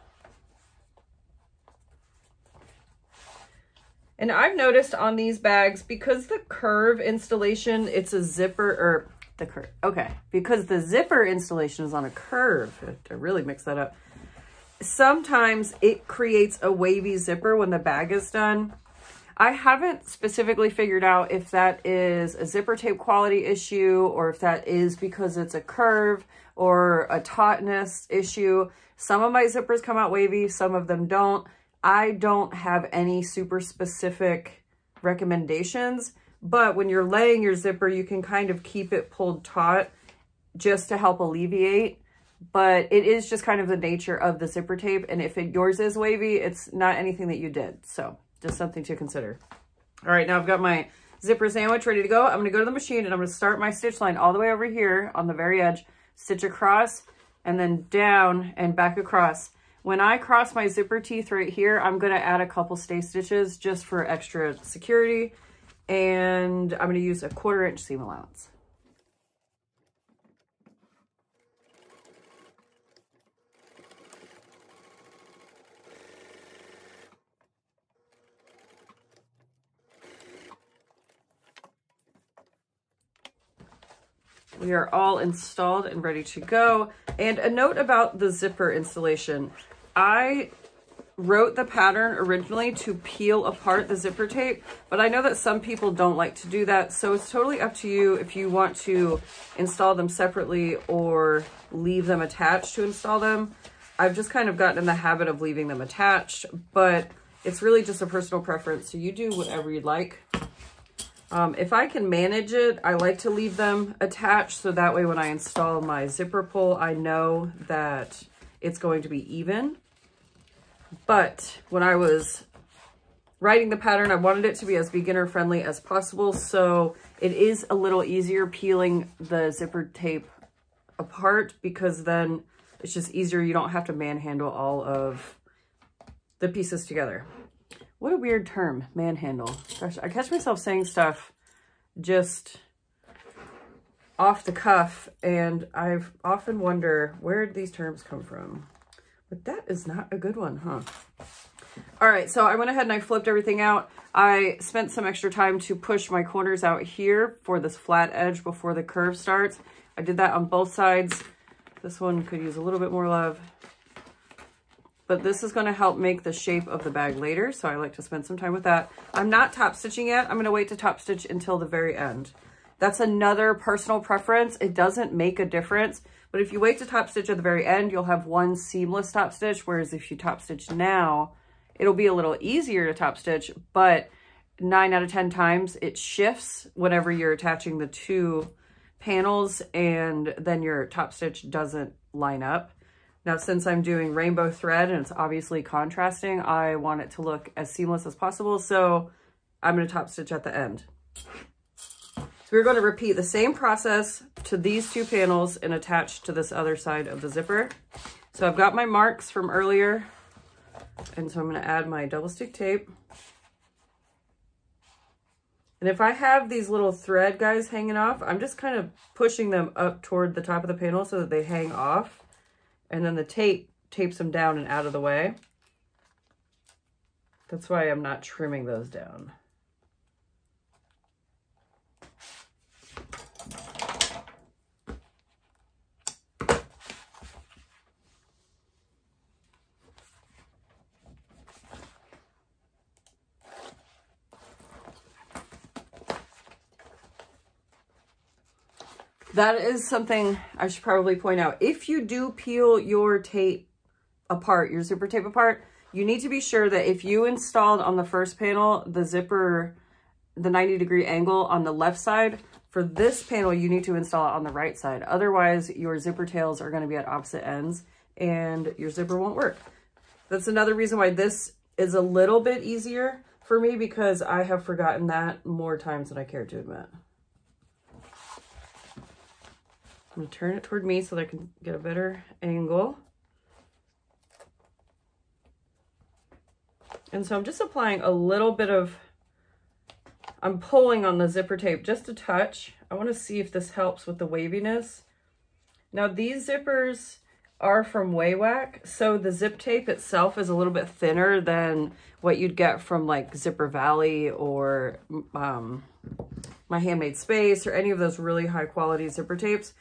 And I've noticed on these bags, because the curve installation, it's a zipper, or the curve, okay, because the zipper installation is on a curve, I really mixed that up. Sometimes it creates a wavy zipper when the bag is done. I haven't specifically figured out if that is a zipper tape quality issue or if that is because it's a curve or a tautness issue. Some of my zippers come out wavy, some of them don't. I don't have any super specific recommendations, but when you're laying your zipper, you can kind of keep it pulled taut just to help alleviate. But it is just kind of the nature of the zipper tape. And if yours is wavy, it's not anything that you did. So just something to consider. All right, now I've got my zipper sandwich ready to go. I'm going to go to the machine and I'm going to start my stitch line all the way over here on the very edge, stitch across and then down and back across. When I cross my zipper teeth right here, I'm going to add a couple stay stitches just for extra security. And I'm going to use a 1/4 inch seam allowance. we are all installed and ready to go. And a note about the zipper installation. I wrote the pattern originally to peel apart the zipper tape, but I know that some people don't like to do that. So it's totally up to you if you want to install them separately or leave them attached to install them. I've just kind of gotten in the habit of leaving them attached, but it's really just a personal preference. So you do whatever you'd like. If I can manage it, I like to leave them attached. So that way when I install my zipper pull, I know that it's going to be even. But when I was writing the pattern, I wanted it to be as beginner friendly as possible. So it is a little easier peeling the zipper tape apart because then it's just easier. You don't have to manhandle all of the pieces together. What a weird term, manhandle. Gosh, I catch myself saying stuff just off the cuff, and I've often wonder where these terms come from. But that is not a good one, huh? All right, so I went ahead and I flipped everything out. I spent some extra time to push my corners out here for this flat edge before the curve starts. I did that on both sides. This one could use a little bit more love. But this is going to help make the shape of the bag later, so I like to spend some time with that. I'm not top stitching yet. I'm going to wait to top stitch until the very end. That's another personal preference. It doesn't make a difference. But if you wait to top stitch at the very end, you'll have one seamless top stitch. Whereas if you top stitch now, it'll be a little easier to top stitch, but 9 out of 10 times it shifts whenever you're attaching the two panels and then your top stitch doesn't line up. Now, since I'm doing rainbow thread and it's obviously contrasting, I want it to look as seamless as possible. So I'm going to top stitch at the end. So we're going to repeat the same process to these two panels and attach to this other side of the zipper. So I've got my marks from earlier, and so I'm going to add my double stick tape. And if I have these little thread guys hanging off, I'm just kind of pushing them up toward the top of the panel so that they hang off. And then the tape tapes them down and out of the way. That's why I'm not trimming those down. That is something I should probably point out. If you do peel your tape apart, your zipper tape apart, you need to be sure that if you installed on the first panel, the zipper, the 90-degree angle on the left side, for this panel, you need to install it on the right side. Otherwise, your zipper tails are going to be at opposite ends and your zipper won't work. That's another reason why this is a little bit easier for me, because I have forgotten that more times than I care to admit. I'm going to turn it toward me so that I can get a better angle. And so I'm just applying a little bit of, I'm pulling on the zipper tape just a touch. I want to see if this helps with the waviness. Now these zippers are from Waywack, so the zip tape itself is a little bit thinner than what you'd get from like Zipper Valley or My Handmade Space or any of those really high quality zipper tapes.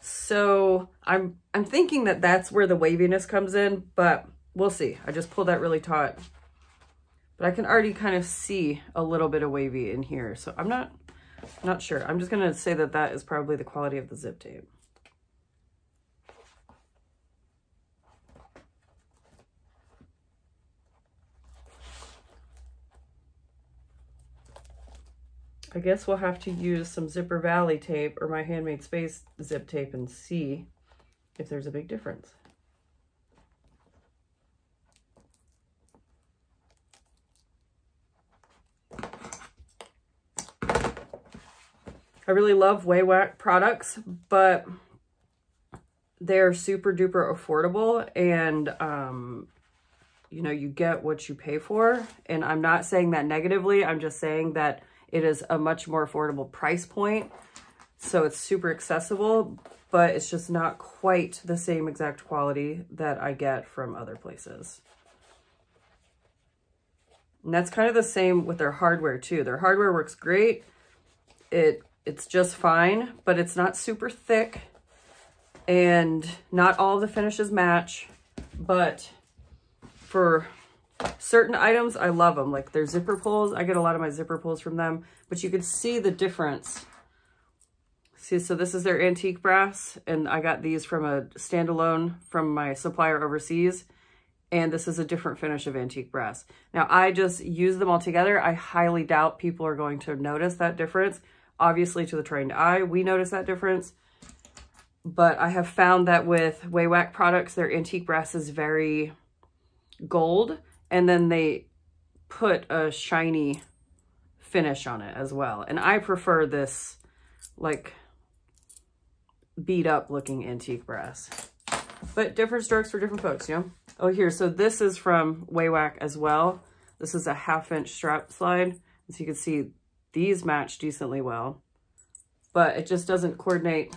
So I'm thinking that that's where the waviness comes in, but we'll see. I just pulled that really taut, but I can already kind of see a little bit of wavy in here. So I'm not sure. I'm just going to say that that is probably the quality of the zip tape. I guess we'll have to use some Zipper Valley tape or My Handmade Space zip tape and see if there's a big difference. I really love Waywack products, but they're super duper affordable, and you know, you get what you pay for. And I'm not saying that negatively. I'm just saying that it is a much more affordable price point. So it's super accessible, but it's just not quite the same exact quality that I get from other places. And that's kind of the same with their hardware too. Their hardware works great. It it's just fine, but it's not super thick and not all the finishes match, but for certain items, I love them. Like their zipper pulls, I get a lot of my zipper pulls from them, but you can see the difference. See, so this is their antique brass, and I got these from a standalone from my supplier overseas, and this is a different finish of antique brass. Now, I just use them all together. I highly doubt people are going to notice that difference. Obviously, to the trained eye, we notice that difference, but I have found that with WayWack products, their antique brass is very gold, and then they put a shiny finish on it as well. And I prefer this, like, beat up looking antique brass, but different strokes for different folks, you know? Oh, here, so this is from WayWack as well. This is a 1/2-inch strap slide. As you can see, these match decently well, but it just doesn't coordinate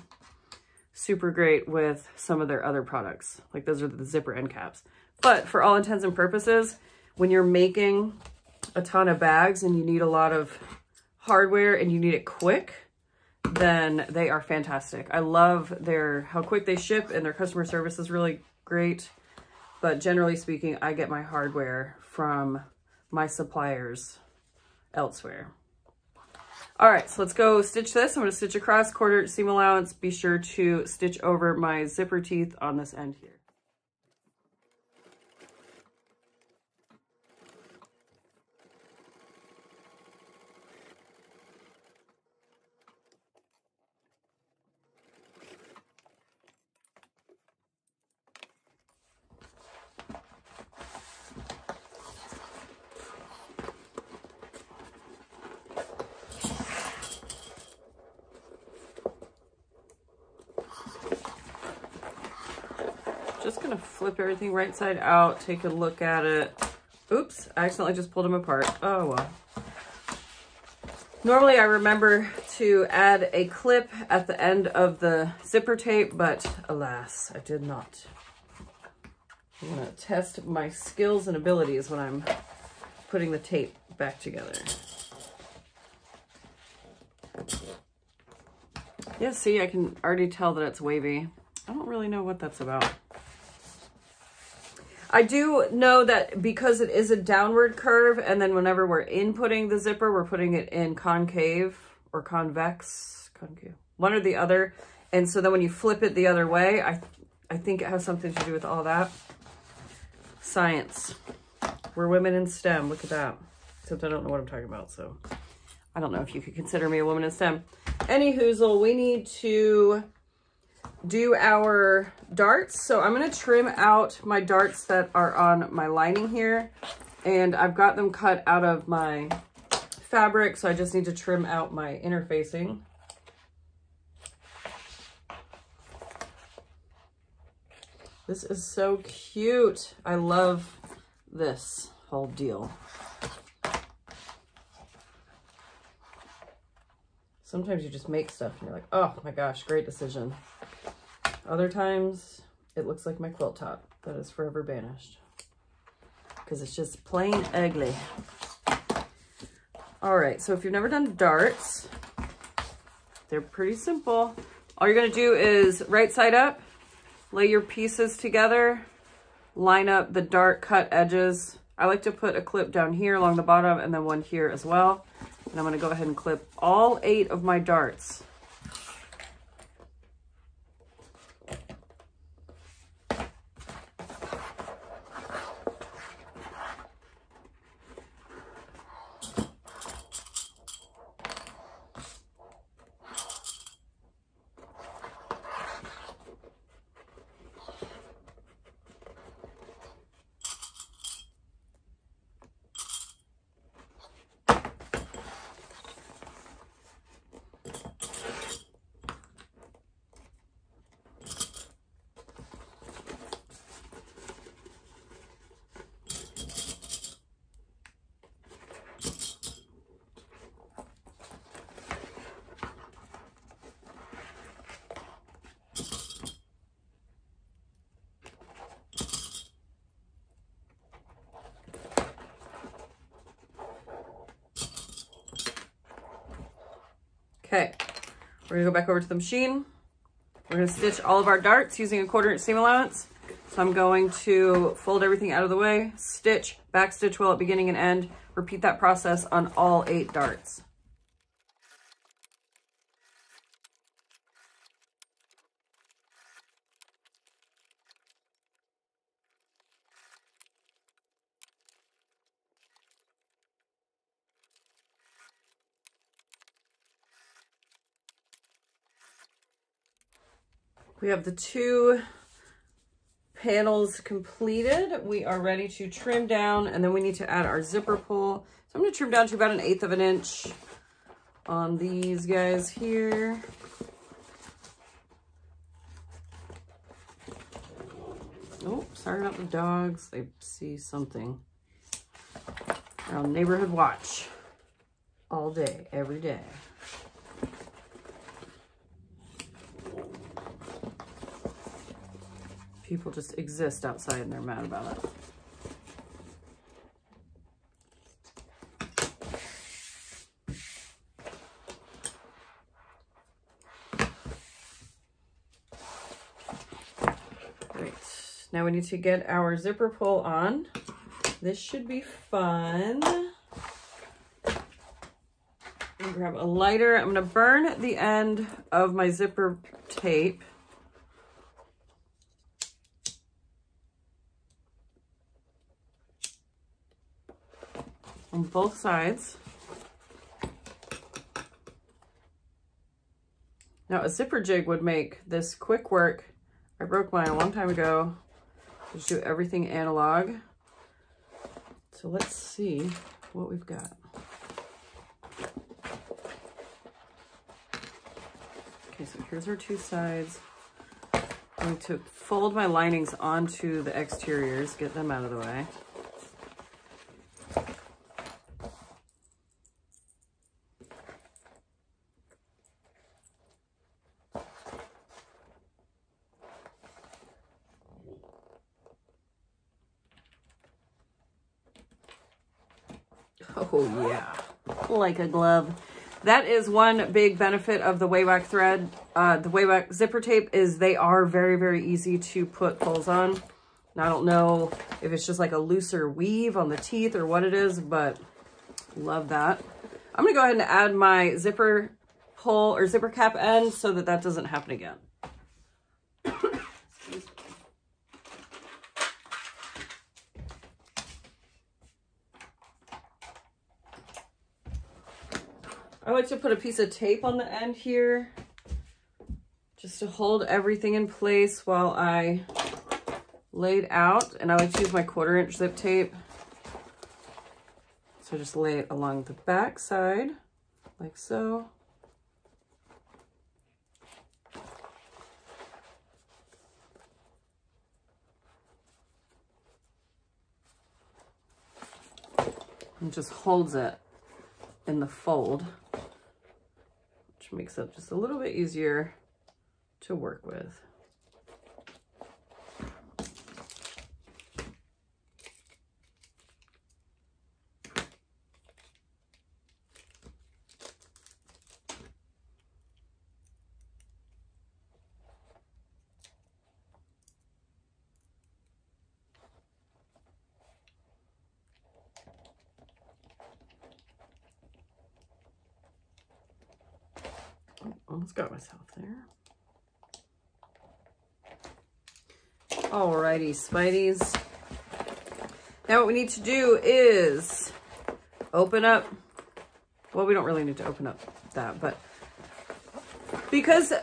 super great with some of their other products. Like those are the zipper end caps. But for all intents and purposes, when you're making a ton of bags and you need a lot of hardware and you need it quick, then they are fantastic. I love how quick they ship, and their customer service is really great. But generally speaking, I get my hardware from my suppliers elsewhere. All right, so let's go stitch this. I'm going to stitch across, 1/4 seam allowance. Be sure to stitch over my zipper teeth on this end here. Just gonna flip everything right side out, take a look at it. Oops, I accidentally just pulled them apart. Oh well. Normally I remember to add a clip at the end of the zipper tape, but alas, I did not. I'm gonna test my skills and abilities when I'm putting the tape back together. Yeah, see, I can already tell that it's wavy. I don't really know what that's about. I do know that because it is a downward curve, and then whenever we're inputting the zipper, we're putting it in concave or convex, concave, one or the other. And so then when you flip it the other way, I think it has something to do with all that. Science. We're women in STEM. Look at that. Except I don't know what I'm talking about, so I don't know if you could consider me a woman in STEM. Anyhoozle, we need to do our darts. So I'm going to trim out my darts that are on my lining here, and I've got them cut out of my fabric, so I just need to trim out my interfacing. This is so cute. I love this whole deal. Sometimes you just make stuff and you're like, oh my gosh, great decision. Other times, it looks like my quilt top that is forever banished because it's just plain ugly. All right, so if you've never done darts, they're pretty simple. All you're gonna do is right side up, lay your pieces together, line up the dart cut edges. I like to put a clip down here along the bottom and then one here as well. And I'm gonna go ahead and clip all 8 of my darts. We're gonna go back over to the machine. We're gonna stitch all of our darts using a 1/4 inch seam allowance. So I'm going to fold everything out of the way, stitch, back stitch well at beginning and end, repeat that process on all 8 darts. We have the 2 panels completed. We are ready to trim down, and then we need to add our zipper pull. So I'm going to trim down to about 1/8 of an inch on these guys here. Oh, sorry about the dogs. They see something. They're on neighborhood watch all day, every day. People just exist outside and they're mad about it. Great. Now we need to get our zipper pull on. This should be fun. I'm gonna grab a lighter. I'm gonna burn the end of my zipper tape. On both sides. Now a zipper jig would make this quick work. I broke mine a long time ago. Just do everything analog. So let's see what we've got. Okay, so here's our 2 sides. I'm going to fold my linings onto the exteriors, get them out of the way. Oh yeah, like a glove. That is one big benefit of the Wayback thread. The Wayback zipper tape is they are very, very easy to put pulls on. And I don't know if it's just like a looser weave on the teeth or what it is, but love that. I'm gonna go ahead and add my zipper pull or zipper cap end so that that doesn't happen again. I like to put a piece of tape on the end here just to hold everything in place while I lay it out. And I like to use my 1/4 inch zip tape. So just lay it along the back side like so. And just holds it in the fold, which makes it just a little bit easier to work with. Almost got myself there. Alrighty, Spideys. Now what we need to do is open up, well, we don't really need to open up that, but because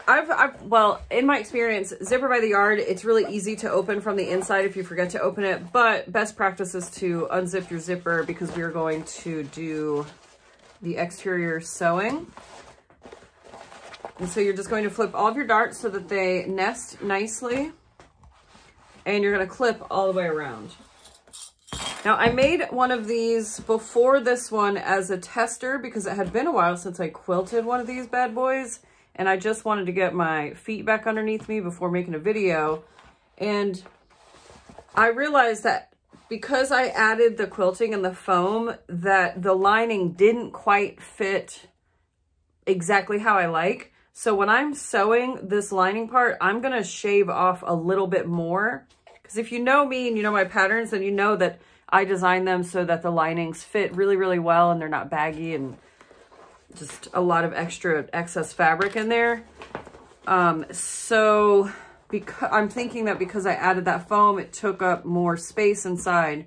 well, in my experience, zipper by the yard, it's really easy to open from the inside if you forget to open it, but best practice is to unzip your zipper because we are going to do the exterior sewing. And so you're just going to flip all of your darts so that they nest nicely. And you're going to clip all the way around. Now I made one of these before this one as a tester because it had been a while since I quilted one of these bad boys. And I just wanted to get my feet back underneath me before making a video. And I realized that because I added the quilting and the foam, that the lining didn't quite fit exactly how I like. So when I'm sewing this lining part, I'm going to shave off a little bit more. Because if you know me and you know my patterns, then you know that I design them so that the linings fit really, really well and they're not baggy and just a lot of extra excess fabric in there. So because I'm thinking that because I added that foam, it took up more space inside.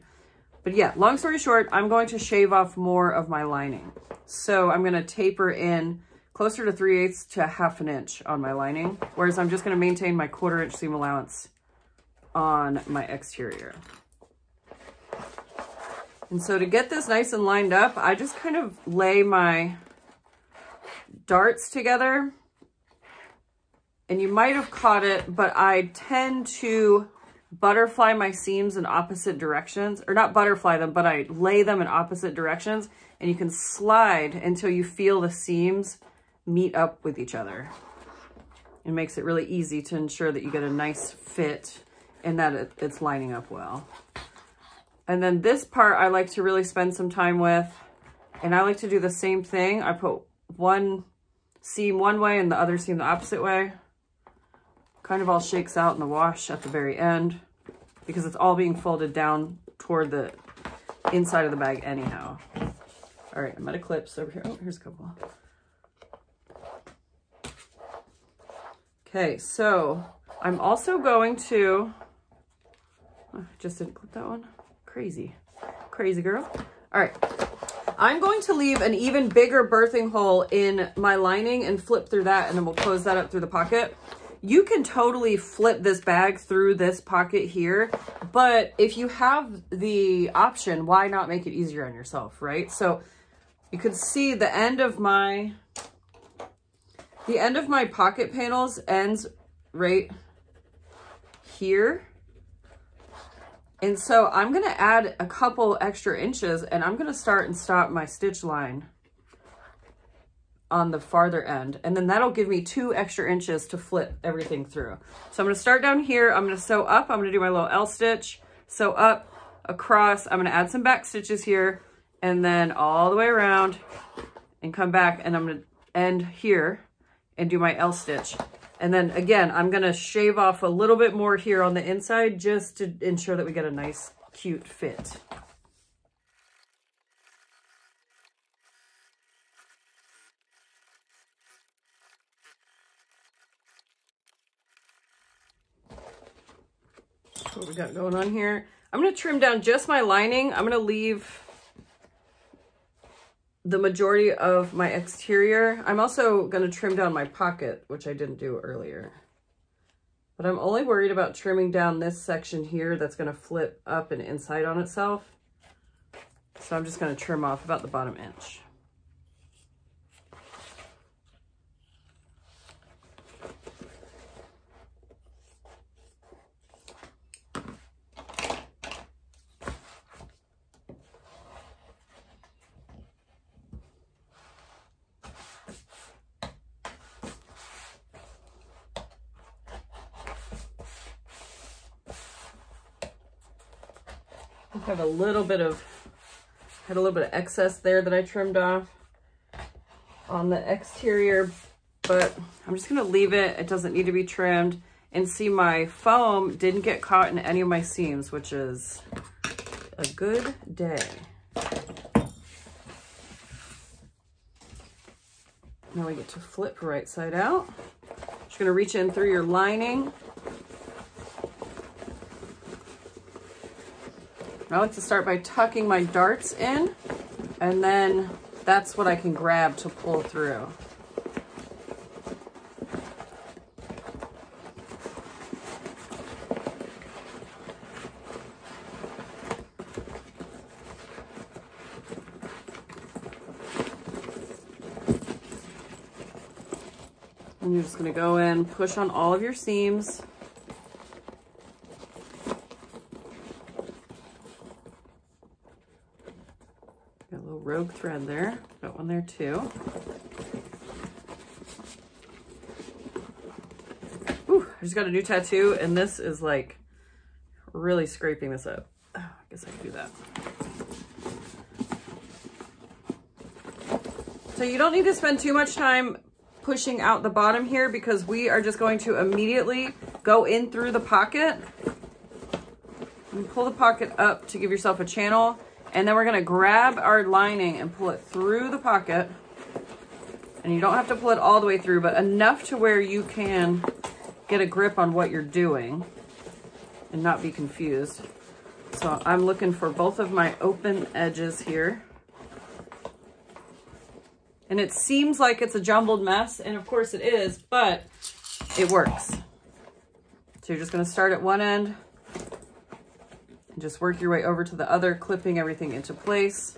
But yeah, long story short, I'm going to shave off more of my lining. So I'm going to taper in closer to 3/8 to 1/2 inch on my lining, whereas I'm just going to maintain my 1/4 inch seam allowance on my exterior. And so to get this nice and lined up, I just kind of lay my darts together. And you might have caught it, but I tend to butterfly my seams in opposite directions, or not butterfly them, but I lay them in opposite directions, and you can slide until you feel the seams meet up with each other. It makes it really easy to ensure that you get a nice fit and that it's lining up well. And then this part I like to really spend some time with, and I like to do the same thing. I put one seam one way and the other seam the opposite way. Kind of all shakes out in the wash at the very end because it's all being folded down toward the inside of the bag anyhow. All right, I'm at a clips over here. Oh, here's a couple. Okay, so I'm also going to, oh, I just didn't clip that one. Crazy girl. All right, I'm going to leave an even bigger birthing hole in my lining and flip through that, and then we'll close that up through the pocket. You can totally flip this bag through this pocket here, but if you have the option, why not make it easier on yourself, right? So you can see the end of my pocket panels ends right here. And so I'm going to add a couple extra inches, and I'm going to start and stop my stitch line on the farther end. And then that'll give me 2 extra inches to flip everything through. So I'm going to start down here. I'm going to sew up. I'm going to do my little L stitch, sew up, across. I'm going to add some back stitches here, and then all the way around and come back. And I'm going to end here and do my L stitch. And then again, I'm going to shave off a little bit more here on the inside just to ensure that we get a nice, cute fit. So what we got going on here. I'm going to trim down just my lining. I'm going to leave the majority of my exterior. I'm also going to trim down my pocket, which I didn't do earlier. But I'm only worried about trimming down this section here that's going to flip up and inside on itself. So I'm just going to trim off about the bottom inch. I have a little bit of, excess there that I trimmed off on the exterior, but I'm just going to leave it. It doesn't need to be trimmed. And see, my foam didn't get caught in any of my seams, which is a good day. Now we get to flip right side out. Just going to reach in through your lining. I like to start by tucking my darts in, and then that's what I can grab to pull through. And you're just going to go in, push on all of your seams. Rogue thread there. Got one there too. Ooh, I just got a new tattoo, and this is like really scraping this up. Oh, I guess I can do that. So you don't need to spend too much time pushing out the bottom here because we are just going to immediately go in through the pocket. And pull the pocket up to give yourself a channel. And then we're gonna grab our lining and pull it through the pocket. And you don't have to pull it all the way through, but enough to where you can get a grip on what you're doing and not be confused. So I'm looking for both of my open edges here. And it seems like it's a jumbled mess, and of course it is, but it works. So you're just gonna start at one end and just work your way over to the other, clipping everything into place.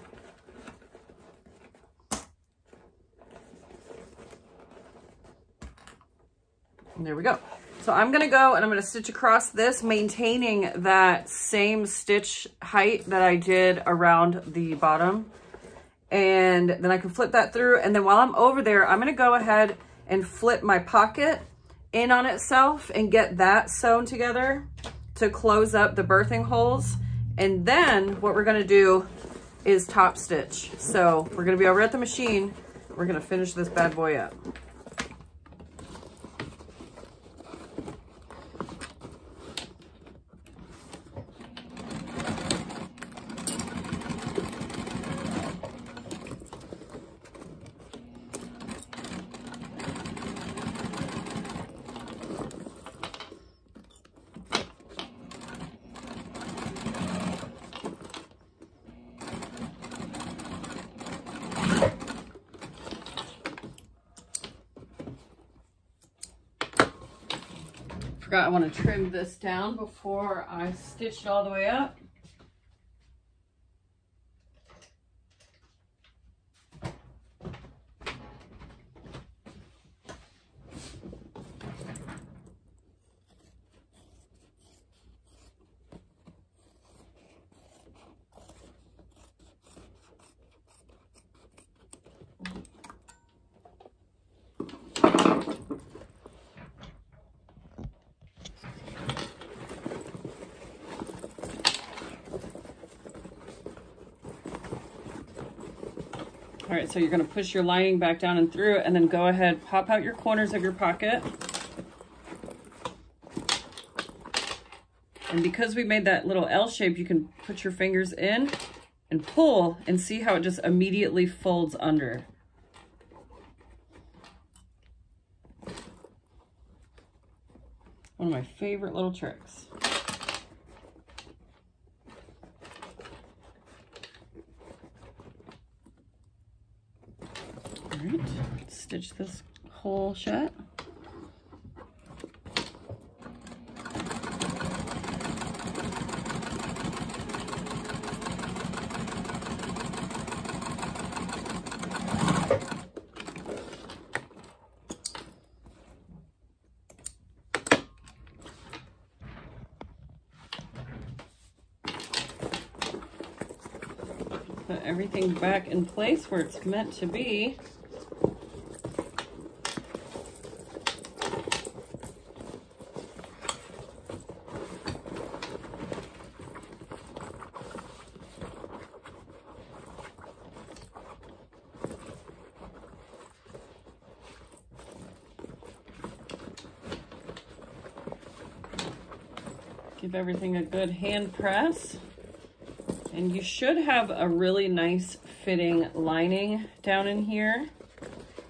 And there we go. So I'm gonna go and I'm gonna stitch across this, maintaining that same stitch height that I did around the bottom. And then I can flip that through. And then while I'm over there, I'm gonna go ahead and flip my pocket in on itself and get that sewn together to close up the birthing holes. And then what we're gonna do is top stitch. So we're gonna be over at the machine. We're gonna finish this bad boy up. Forgot I want to trim this down before I stitch it all the way up. All right, so you're gonna push your lining back down and through, and then go ahead, pop out your corners of your pocket. And because we made that little L shape, you can put your fingers in and pull and see how it just immediately folds under. One of my favorite little tricks. All right, stitch this hole shut. Put everything back in place where it's meant to be. Give everything a good hand press. And you should have a really nice fitting lining down in here.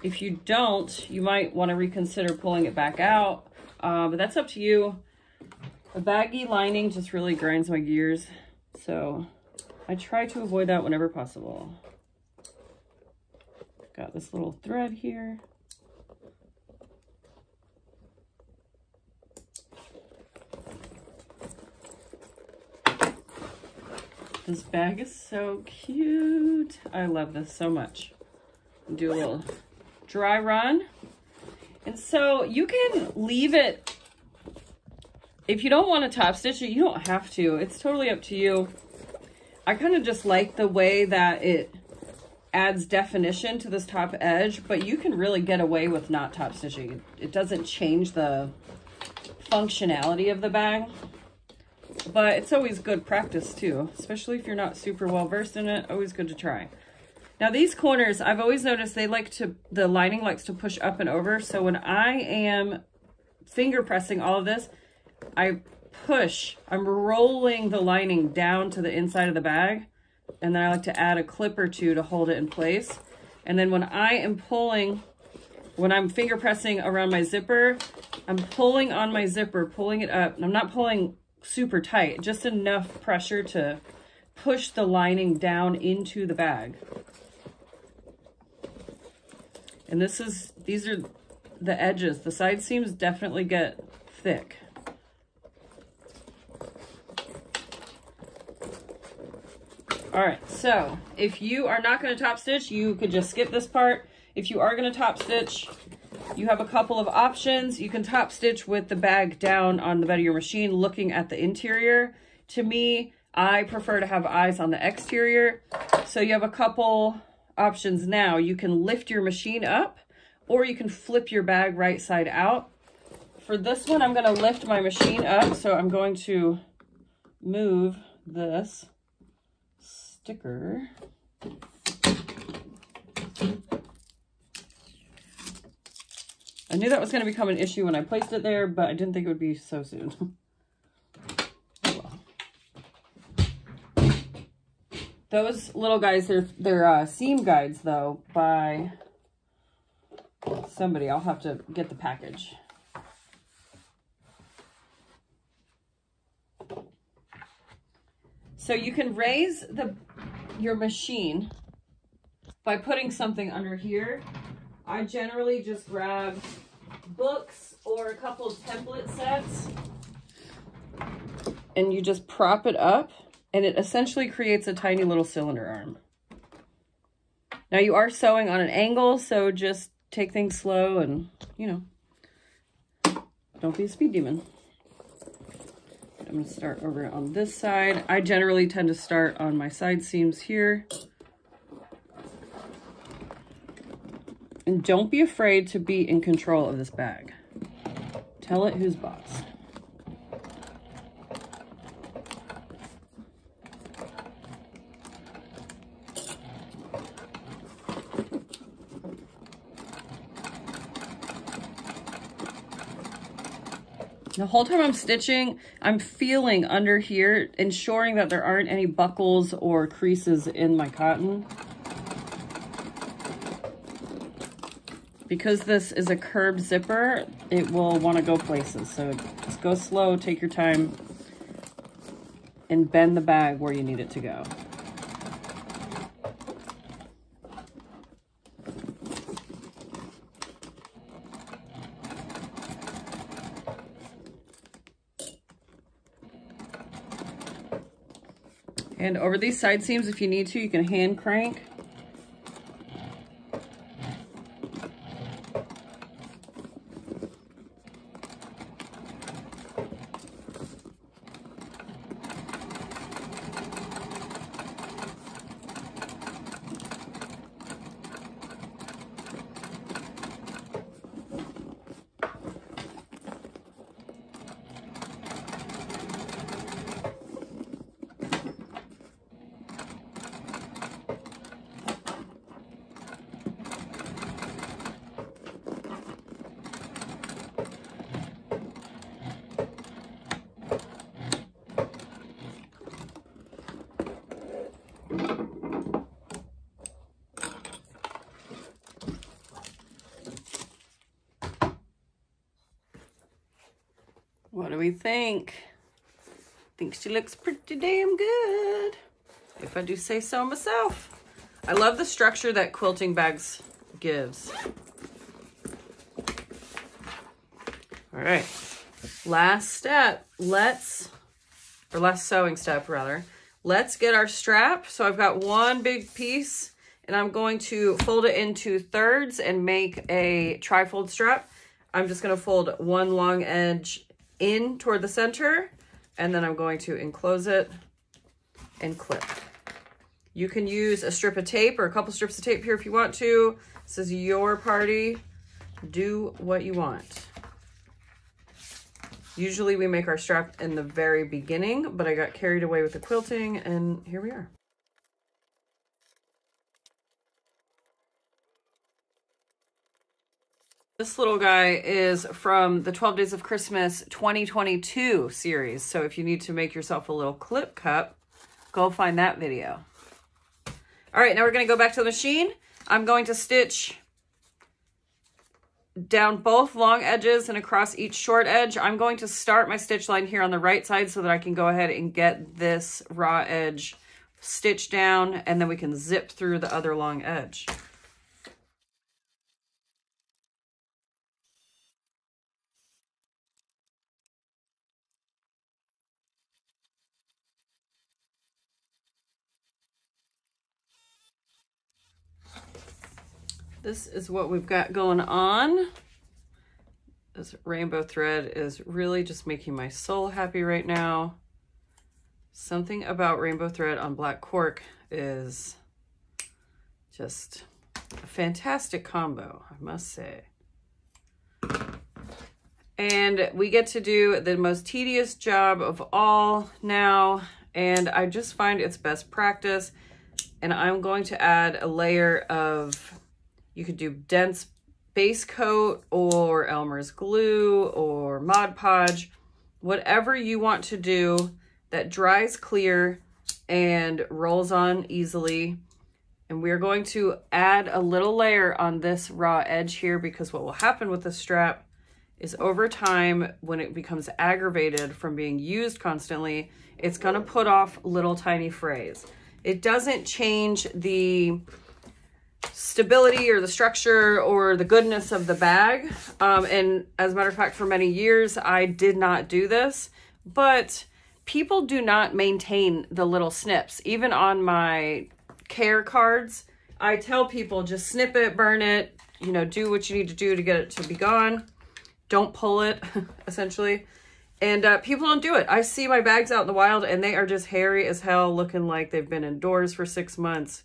If you don't, you might want to reconsider pulling it back out, but that's up to you. A baggy lining just really grinds my gears, so I try to avoid that whenever possible. Got this little thread here. This bag is so cute. I love this so much. Do a little dry run. And so you can leave it, if you don't want to top stitch it, you don't have to. It's totally up to you. I kind of just like the way that it adds definition to this top edge, but you can really get away with not top stitching. It doesn't change the functionality of the bag. But it's always good practice too, especially if you're not super well versed in it. Always good to try. Now these corners, I've always noticed the lining likes to push up and over. So when I am finger pressing all of this, I'm rolling the lining down to the inside of the bag. And then I like to add a clip or two to hold it in place. And then when I'm finger pressing around my zipper, I'm pulling on my zipper, pulling it up. And I'm not pulling super tight, just enough pressure to push the lining down into the bag. And these are the edges. The side seams definitely get thick. All right, so if you are not going to top stitch, you could just skip this part. If you are going to top stitch, you have a couple of options. You can top stitch with the bag down on the bed of your machine, looking at the interior. To me, I prefer to have eyes on the exterior. So you have a couple options now. You can lift your machine up, or you can flip your bag right side out. For this one, I'm going to lift my machine up. So I'm going to move this sticker. I knew that was going to become an issue when I placed it there, but I didn't think it would be so soon. Those little guys, they're seam guides though by somebody. I'll have to get the package. So you can raise your machine by putting something under here. I generally just grab books or a couple of template sets, and you just prop it up, and it essentially creates a tiny little cylinder arm. Now you are sewing on an angle, so just take things slow and, you know, don't be a speed demon. I'm going to start over on this side. I generally tend to start on my side seams here. And don't be afraid to be in control of this bag. Tell it who's boss. The whole time I'm stitching, I'm feeling under here, ensuring that there aren't any buckles or creases in my cotton. Because this is a curved zipper, it will want to go places. So just go slow, take your time, and bend the bag where you need it to go. And over these side seams, if you need to, you can hand crank. What do we think? I think she looks pretty damn good, if I do say so myself. I love the structure that quilting bags gives. All right, last step, last sewing step rather. Let's get our strap. So I've got one big piece, and I'm going to fold it into thirds and make a tri-fold strap. I'm just gonna fold one long edge in toward the center, and then I'm going to enclose it and clip. You can use a strip of tape or a couple strips of tape here if you want to. This is your party. Do what you want. Usually we make our strap in the very beginning, but I got carried away with the quilting, and here we are. This little guy is from the 12 Days of Christmas 2022 series. So if you need to make yourself a little clip cup, go find that video. All right, now we're going to go back to the machine. I'm going to stitch down both long edges and across each short edge. I'm going to start my stitch line here on the right side so that I can go ahead and get this raw edge stitched down, and then we can zip through the other long edge. This is what we've got going on. This rainbow thread is really just making my soul happy right now. Something about rainbow thread on black cork is just a fantastic combo, I must say. And we get to do the most tedious job of all now, and I just find it's best practice. And I'm going to add a layer of, you could do dense base coat or Elmer's glue or Mod Podge, whatever you want to do that dries clear and rolls on easily. And we're going to add a little layer on this raw edge here, because what will happen with the strap is over time, when it becomes aggravated from being used constantly, it's going to put off little tiny frays. It doesn't change the stability or the structure or the goodness of the bag. And as a matter of fact, for many years, I did not do this, but people do not maintain the little snips. Even on my care cards, I tell people just snip it, burn it, you know, do what you need to do to get it to be gone. Don't pull it, essentially. And people don't do it. I see my bags out in the wild and they are just hairy as hell, looking like they've been indoors for 6 months.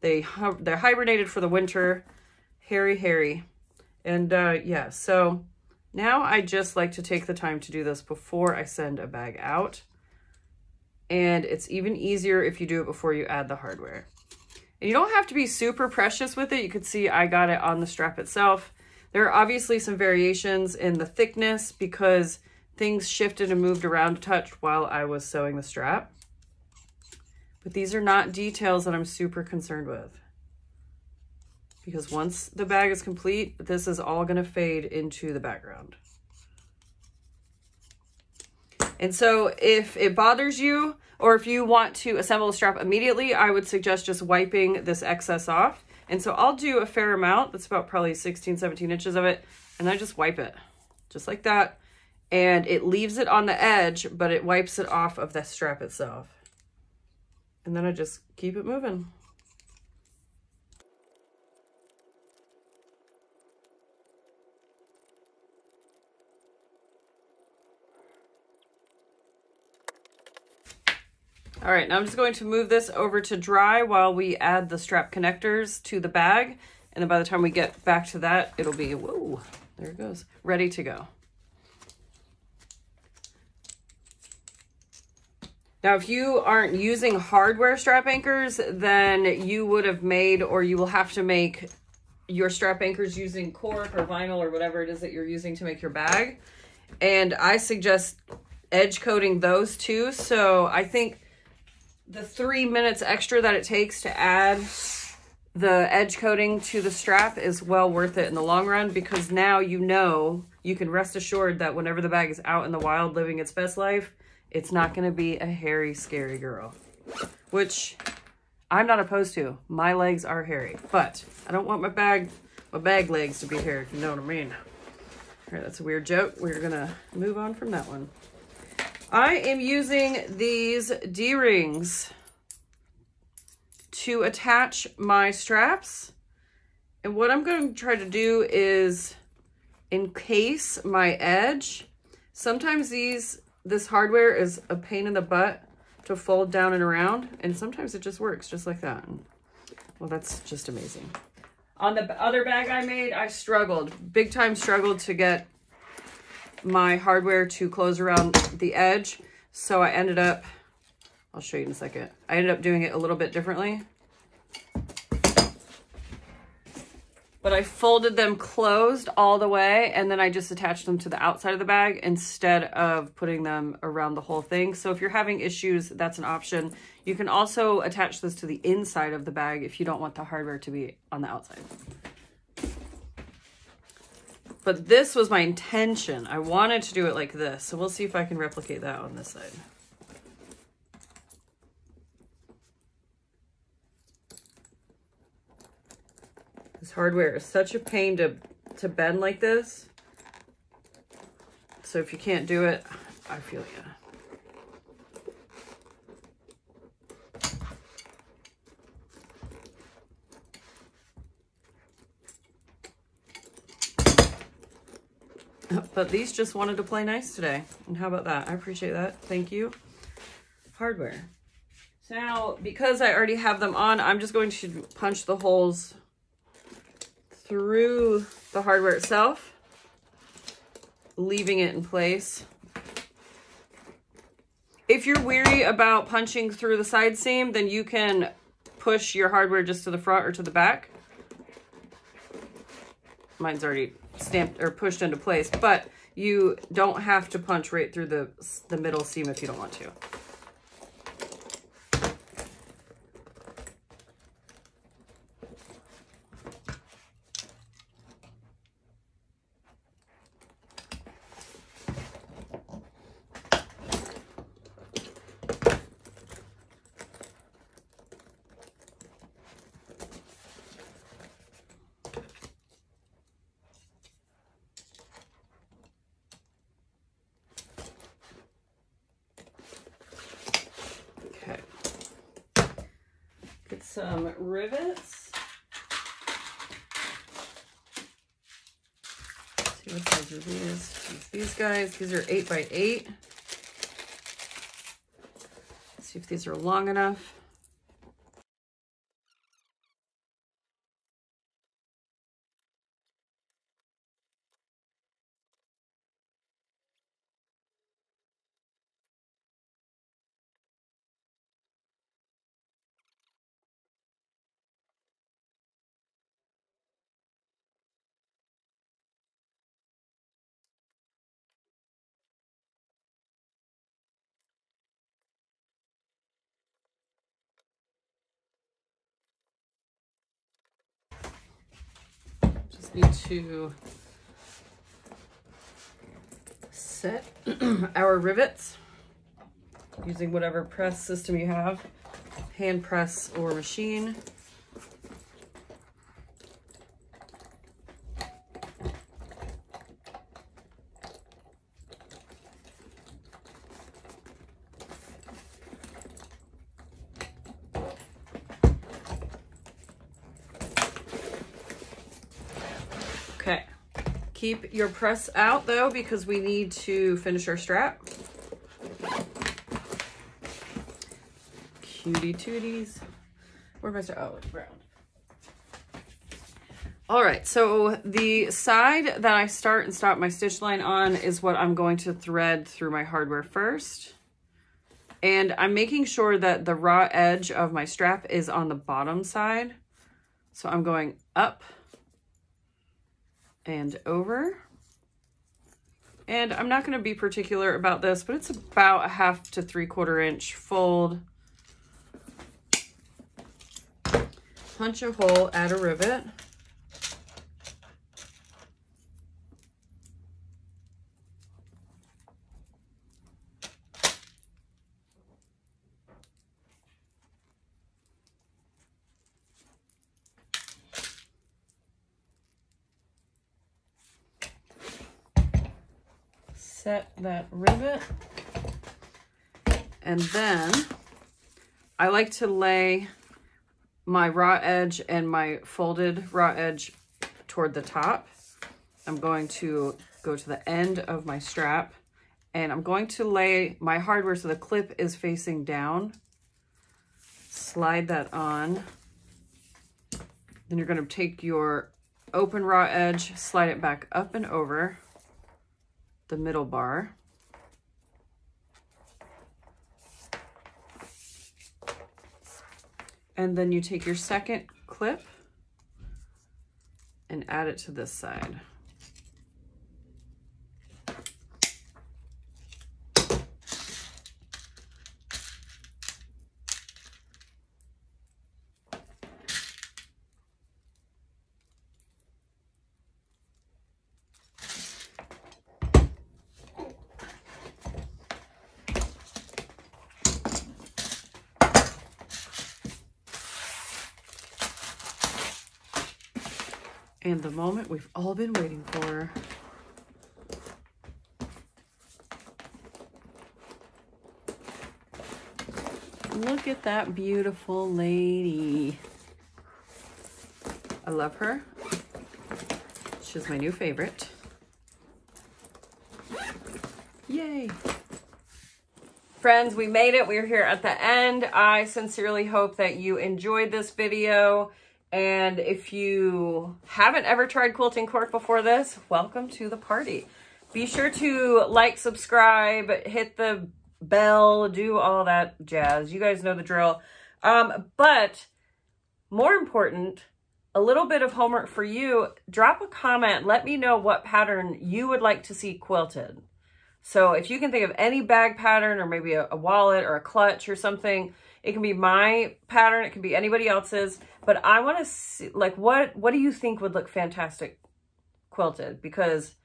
They're hibernated for the winter. Hairy. And yeah, so now I just like to take the time to do this before I send a bag out. And it's even easier if you do it before you add the hardware. And you don't have to be super precious with it. You could see I got it on the strap itself. There are obviously some variations in the thickness because things shifted and moved around a touch while I was sewing the strap. But these are not details that I'm super concerned with, because once the bag is complete, this is all going to fade into the background. And so if it bothers you, or if you want to assemble a strap immediately, I would suggest just wiping this excess off. And so I'll do a fair amount. That's about probably 16, 17 inches of it. And I just wipe it just like that. And it leaves it on the edge, but it wipes it off of the strap itself. And then I just keep it moving. All right, now I'm just going to move this over to dry while we add the strap connectors to the bag. And then by the time we get back to that, it'll be, whoa, there it goes, ready to go. Now, if you aren't using hardware strap anchors, then you would have made, or you will have to make your strap anchors using cork or vinyl or whatever it is that you're using to make your bag. And I suggest edge coating those too. So I think the 3 minutes extra that it takes to add the edge coating to the strap is well worth it in the long run, because now you know, you can rest assured that whenever the bag is out in the wild living its best life, it's not going to be a hairy, scary girl, which I'm not opposed to. My legs are hairy, but I don't want my bag legs to be hairy, if you know what I mean. All right, that's a weird joke. We're going to move on from that one. I am using these D-rings to attach my straps. And what I'm going to try to do is encase my edge. Sometimes this hardware is a pain in the butt to fold down and around, and sometimes it just works just like that. Well, that's just amazing. On the other bag I made, I struggled, big time struggled to get my hardware to close around the edge. So I ended up, I'll show you in a second. I ended up doing it a little bit differently. but I folded them closed all the way, and then I just attached them to the outside of the bag instead of putting them around the whole thing. So if you're having issues, that's an option. You can also attach this to the inside of the bag if you don't want the hardware to be on the outside. But this was my intention. I wanted to do it like this. So we'll see if I can replicate that on this side. This hardware is such a pain to bend like this. So if you can't do it, I feel you. But these just wanted to play nice today. And how about that? I appreciate that. Thank you. Hardware. So now, because I already have them on, I'm just going to punch the holes through the hardware itself, leaving it in place. If you're weary about punching through the side seam, then you can push your hardware just to the front or to the back. Mine's already stamped or pushed into place, but you don't have to punch right through the middle seam if you don't want to. Get some rivets. See what size are these? These guys, these are 8 by 8. See if these are long enough. Need to set our rivets using whatever press system you have, hand press or machine. Okay, keep your press out though, because we need to finish our strap. Cutie tooties. Where am I? Oh, it's brown. All right, so the side that I start and stop my stitch line on is what I'm going to thread through my hardware first. And I'm making sure that the raw edge of my strap is on the bottom side. So I'm going up and over. And I'm not going to be particular about this, but it's about a 1/2 to 3/4 inch fold. Punch a hole, add a rivet. Set that rivet, and then I like to lay my raw edge and my folded raw edge toward the top. I'm going to go to the end of my strap, and I'm going to lay my hardware so the clip is facing down. Slide that on. Then you're going to take your open raw edge, slide it back up and over the middle bar. And then you take your second clip and add it to this side. And the moment we've all been waiting for. Look at that beautiful lady. I love her. She's my new favorite. Yay. Friends, we made it. We're here at the end. I sincerely hope that you enjoyed this video. And if you haven't ever tried quilting cork before this, welcome to the party. Be sure to like, subscribe, hit the bell, do all that jazz. You guys know the drill. But more important, a little bit of homework for you. Drop a comment. Let me know what pattern you would like to see quilted. So if you can think of any bag pattern or maybe a wallet or a clutch or something, it can be my pattern, it can be anybody else's, but I want to see, like, what do you think would look fantastic quilted? Because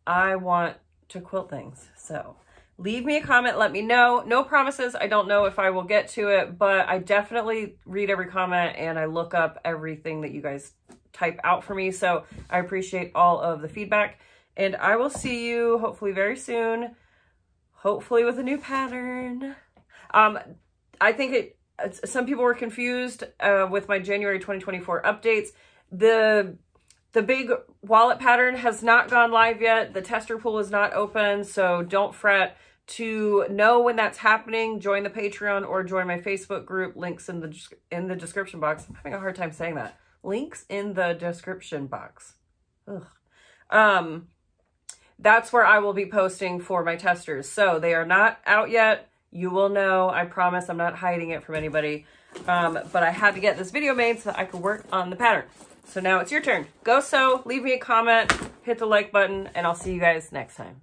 I want to quilt things. So leave me a comment, let me know. No promises, I don't know if I will get to it, but I definitely read every comment and I look up everything that you guys type out for me. So I appreciate all of the feedback, and I will see you hopefully very soon, hopefully with a new pattern. I think some people were confused with my January 2024 updates. The big wallet pattern has not gone live yet. The tester pool is not open, so don't fret. To know when that's happening, join the Patreon or join my Facebook group. Links in the description box. I'm having a hard time saying that. Links in the description box. Ugh. That's where I will be posting for my testers. So they are not out yet. You will know, I promise. I'm not hiding it from anybody. But I had to get this video made so that I could work on the pattern. So now it's your turn. Go sew, leave me a comment, hit the like button, and I'll see you guys next time.